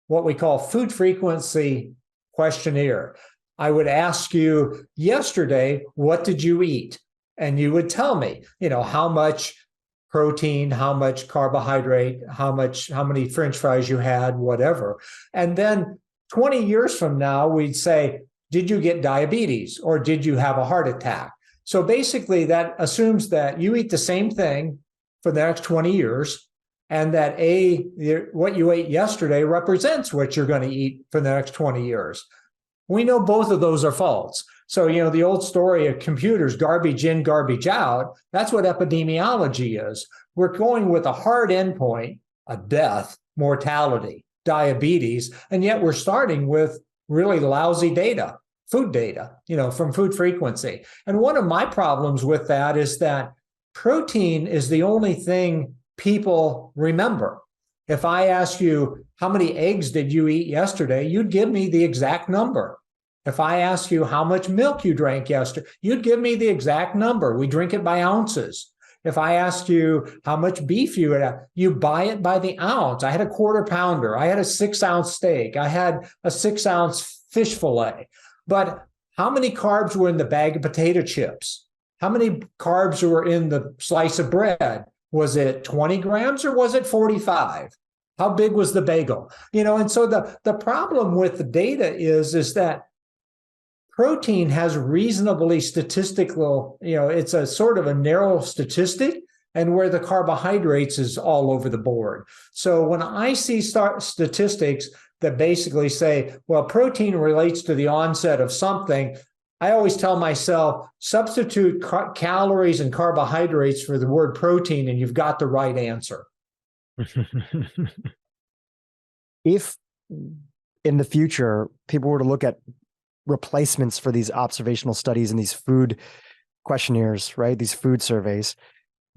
what we call food frequency questionnaire. I would ask you yesterday, what did you eat? And you would tell me, how much protein, how much carbohydrate, how many French fries you had, whatever. And then 20 years from now, we'd say, did you get diabetes or did you have a heart attack? So basically that assumes that you eat the same thing for the next 20 years and that what you ate yesterday represents what you're going to eat for the next 20 years. We know both of those are false. So, the old story of computers, garbage in, garbage out, that's what epidemiology is. We're going with a hard endpoint, a death, mortality, diabetes, and yet we're starting with really lousy data, food data, from food frequency. And one of my problems with that is that protein is the only thing people remember. If I ask you, how many eggs did you eat yesterday? You'd give me the exact number. If I ask you how much milk you drank yesterday, you'd give me the exact number. We drink it by ounces. If I asked you how much beef you had, you buy it by the ounce. I had a 1/4 pounder. I had a 6-ounce steak. I had a 6-ounce fish fillet. But how many carbs were in the bag of potato chips? How many carbs were in the slice of bread? Was it 20 grams or was it 45? How big was the bagel? And so the problem with the data is that protein has reasonably statistical, it's a sort of a narrow statistic, and where the carbohydrates is all over the board. So when I see statistics that basically say, well, protein relates to the onset of something, I always tell myself, substitute calories and carbohydrates for the word protein, and you've got the right answer. If in the future, people were to look at replacements for these observational studies and these food questionnaires, right? These food surveys,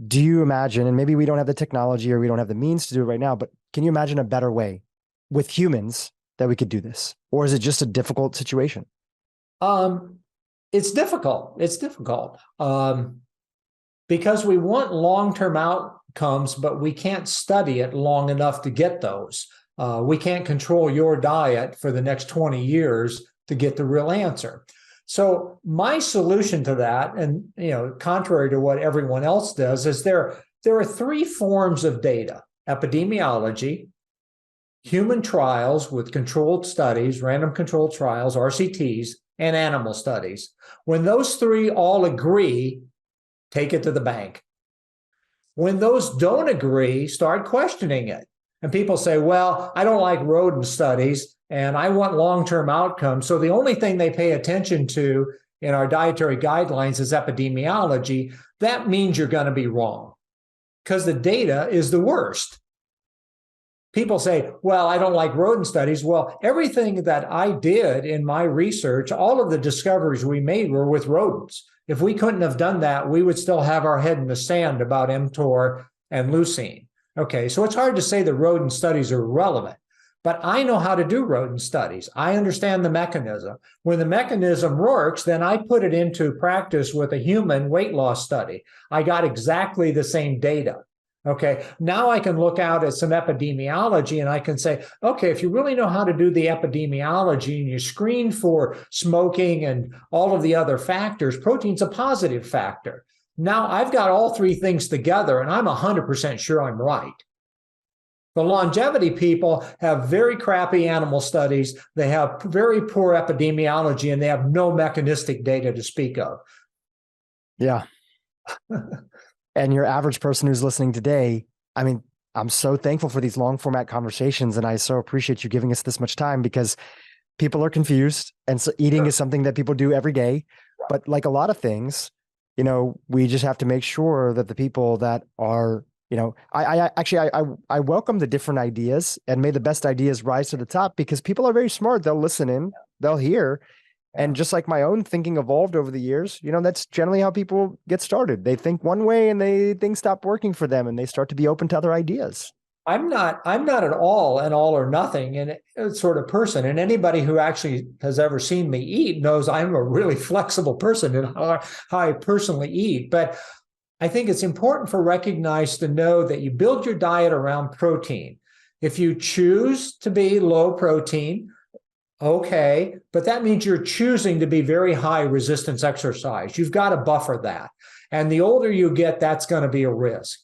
do you imagine, and maybe we don't have the technology or we don't have the means to do it right now, but can you imagine a better way with humans that we could do this? Or is it just a difficult situation? It's difficult. It's difficult because we want long-term outcomes, but we can't study it long enough to get those. We can't control your diet for the next 20 years to get the real answer. So my solution to that, and contrary to what everyone else does, is there are three forms of data: epidemiology, human trials with controlled studies, random controlled trials, RCTs, and animal studies. When those three all agree, take it to the bank. When those don't agree, start questioning it. And people say, well, I don't like rodent studies and I want long-term outcomes. So the only thing they pay attention to in our dietary guidelines is epidemiology. That means you're going to be wrong because the data is the worst. People say, well, I don't like rodent studies. Well, everything that I did in my research, all of the discoveries we made were with rodents. If we couldn't have done that, we would still have our head in the sand about mTOR and leucine. Okay, so it's hard to say the rodent studies are relevant, but I know how to do rodent studies. I understand the mechanism. When the mechanism works, then I put it into practice with a human weight loss study. I got exactly the same data. Okay, now I can look out at some epidemiology and I can say, okay, if you really know how to do the epidemiology and you screen for smoking and all of the other factors, protein's a positive factor. Now I've got all three things together and I'm 100% sure I'm right. The longevity people have very crappy animal studies. They have very poor epidemiology and they have no mechanistic data to speak of. Yeah. And your average person who's listening today, I mean, I'm so thankful for these long format conversations. And I so appreciate you giving us this much time because people are confused. And so eating is something that people do every day. But like a lot of things, we just have to make sure that the people that are, I welcome the different ideas and may the best ideas rise to the top because people are very smart. They'll listen in, they'll hear. And just like my own thinking evolved over the years, that's generally how people get started. They think one way and things stop working for them and they start to be open to other ideas. I'm not at all an all or nothing and sort of person. And anybody who actually has ever seen me eat knows I'm a really flexible person in how I personally eat. But I think it's important for Recognize to know that you build your diet around protein. If you choose to be low protein, okay, but that means you're choosing to be very high resistance exercise. You've got to buffer that. And the older you get, that's going to be a risk.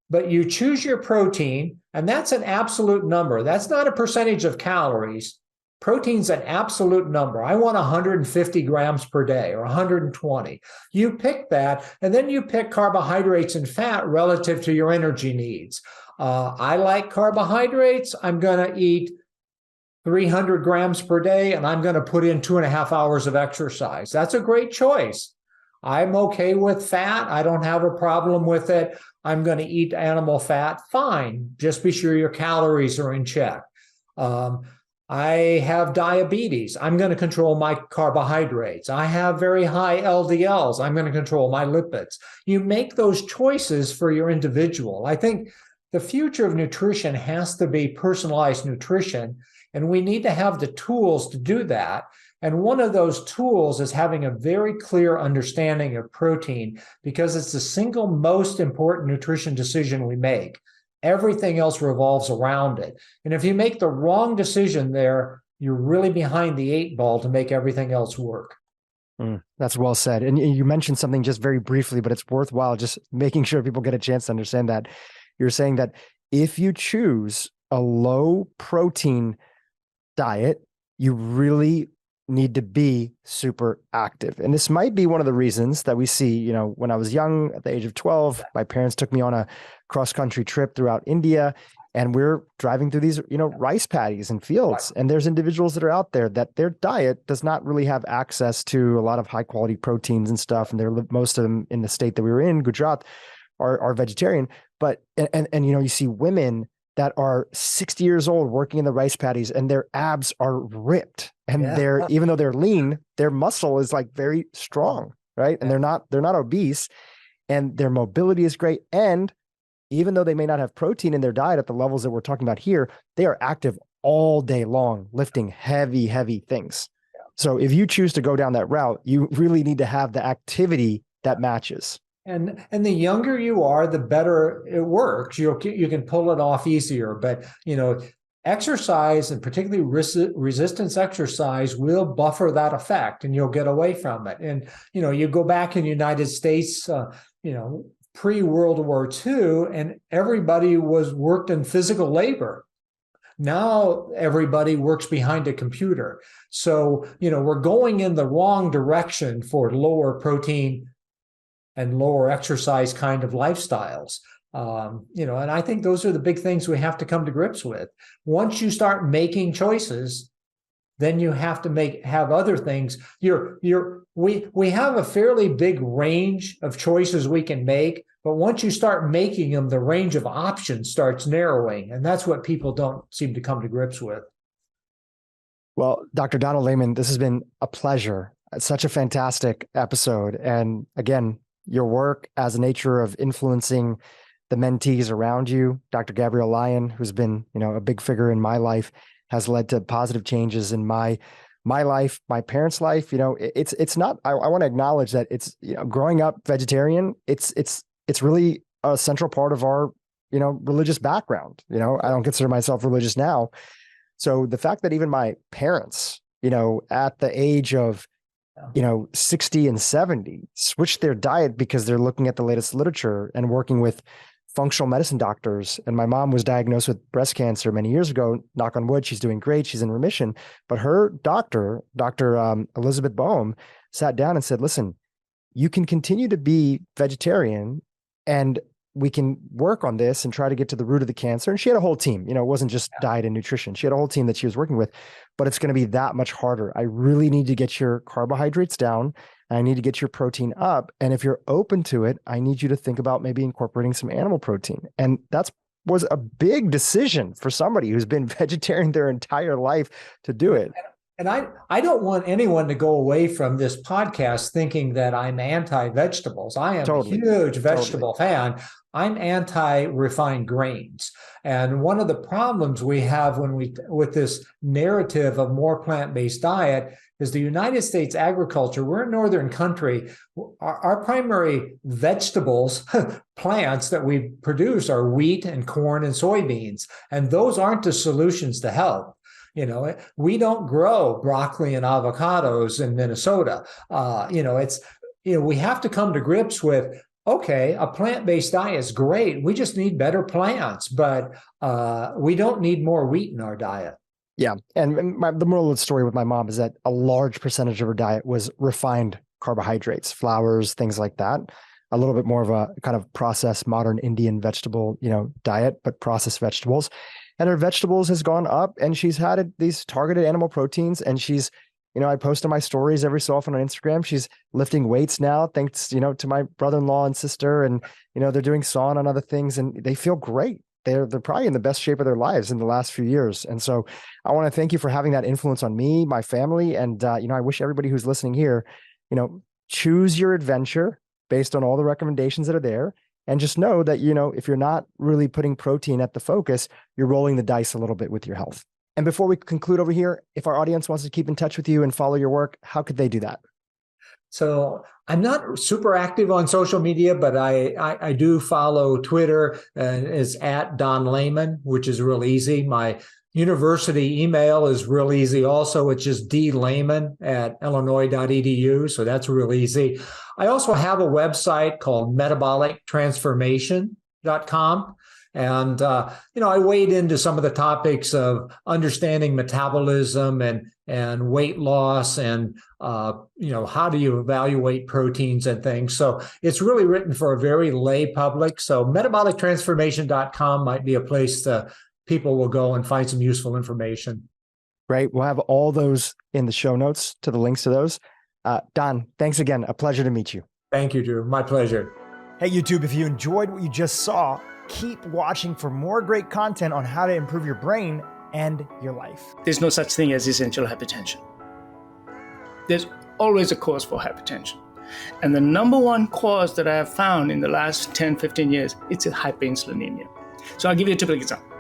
But you choose your protein, and that's an absolute number. That's not a percentage of calories. Protein's an absolute number. I want 150 grams per day or 120. You pick that, and then you pick carbohydrates and fat relative to your energy needs. I like carbohydrates. I'm going to eat 300 grams per day, and I'm going to put in 2.5 hours of exercise. That's a great choice. I'm okay with fat. I don't have a problem with it. I'm going to eat animal fat. Fine. Just be sure your calories are in check. I have diabetes. I'm going to control my carbohydrates. I have very high LDLs. I'm going to control my lipids. You make those choices for your individual. I think the future of nutrition has to be personalized nutrition. And we need to have the tools to do that. And one of those tools is having a very clear understanding of protein because it's the single most important nutrition decision we make. Everything else revolves around it. And if you make the wrong decision there, you're really behind the 8 ball to make everything else work. That's well said. And you mentioned something just very briefly, but it's worthwhile just making sure people get a chance to understand that. You're saying that if you choose a low protein diet, you really need to be super active. And this might be one of the reasons that we see, you know, when I was young, at the age of 12, my parents took me on a cross-country trip throughout India, and we're driving through these, you know, rice paddies and fields. And there's individuals that are out there that their diet does not really have access to a lot of high quality proteins and stuff. And most of them in the state that we were in, Gujarat, are vegetarian. But, and, you know, you see women that are 60 years old working in the rice paddies, and their abs are ripped, and they're, even though they're lean, their muscle is like very strong, right? And they're not obese, and their mobility is great. And even though they may not have protein in their diet at the levels that we're talking about here, they are active all day long, lifting heavy, heavy things. So if you choose to go down that route, you really need to have the activity that matches. And the younger you are, the better it works. You can pull it off easier. But, you know, exercise, and particularly resistance exercise, will buffer that effect, and you'll get away from it. And, you know, you go back in the United States, you know, pre-World War II, and everybody worked in physical labor. Now everybody works behind a computer. So, you know, we're going in the wrong direction for lower protein and lower exercise kind of lifestyles. You know, and I think those are the big things we have to come to grips with. Once you start making choices, then you have to have other things. We have a fairly big range of choices we can make, but once you start making them, the range of options starts narrowing, and that's what people don't seem to come to grips with. Well, Dr. Donald Layman, this has been a pleasure. It's such a fantastic episode. And again, your work as a nature of influencing the mentees around you, Dr. Gabrielle Lyon, who's been, you know, a big figure in my life, has led to positive changes in my life, my parents' life. You know, it's not, I want to acknowledge that it's, you know, growing up vegetarian, it's really a central part of our, you know, religious background. You know, I don't consider myself religious now. So the fact that even my parents, you know, at the age of, you know, 60 and 70, switched their diet because they're looking at the latest literature and working with functional medicine doctors. And my mom was diagnosed with breast cancer many years ago. Knock on wood, she's doing great. She's in remission. But her doctor, Dr. Elizabeth Boehm, sat down and said, listen, you can continue to be vegetarian, and we can work on this and try to get to the root of the cancer. And she had a whole team, you know, it wasn't just diet and nutrition. She had a whole team that she was working with, but it's going to be that much harder. I really need to get your carbohydrates down, and I need to get your protein up. And if you're open to it, I need you to think about maybe incorporating some animal protein. And was a big decision for somebody who's been vegetarian their entire life to do it. And I don't want anyone to go away from this podcast thinking that I'm anti-vegetables. I am a huge vegetable fan. I'm anti-refined grains. And one of the problems we have with this narrative of more plant-based diet is the United States agriculture. We're a northern country. Our primary vegetables, plants that we produce, are wheat and corn and soybeans. And those aren't the solutions to health. You know, we don't grow broccoli and avocados in Minnesota. You know, we have to come to grips with, okay, a plant-based diet is great. We just need better plants, but we don't need more wheat in our diet. Yeah. And the moral of the story with my mom is that a large percentage of her diet was refined carbohydrates, flours, things like that. A little bit more of a kind of processed modern Indian vegetable, you know, diet, but processed vegetables. And her vegetables has gone up, and she's had these targeted animal proteins, and she's, you know, I post on my stories every so often on Instagram. She's lifting weights now, thanks, you know, to my brother-in-law and sister, and, you know, they're doing sauna and other things, and they feel great. They're probably in the best shape of their lives in the last few years. And so I want to thank you for having that influence on me, my family. And, you know, I wish everybody who's listening here, you know, choose your adventure based on all the recommendations that are there. And just know that, you know, if you're not really putting protein at the focus, you're rolling the dice a little bit with your health. And before we conclude over here, if our audience wants to keep in touch with you and follow your work, how could they do that? So I'm not super active on social media, but I do follow Twitter. It's at Don Layman, which is real easy. My university email is real easy also. It's just dlayman@illinois.edu. So that's real easy. I also have a website called metabolictransformation.com. And, I wade into some of the topics of understanding metabolism and weight loss and, how do you evaluate proteins and things. So it's really written for a very lay public. So metabolictransformation.com might be a place people will go and find some useful information. Right. We'll have all those in the show notes to the links to those. Don, thanks again. A pleasure to meet you. Thank you, Drew. My pleasure. Hey, YouTube, if you enjoyed what you just saw, keep watching for more great content on how to improve your brain and your life. There's no such thing as essential hypertension. There's always a cause for hypertension. And the number one cause that I have found in the last 10, 15 years, it's hyperinsulinemia. So I'll give you a typical example.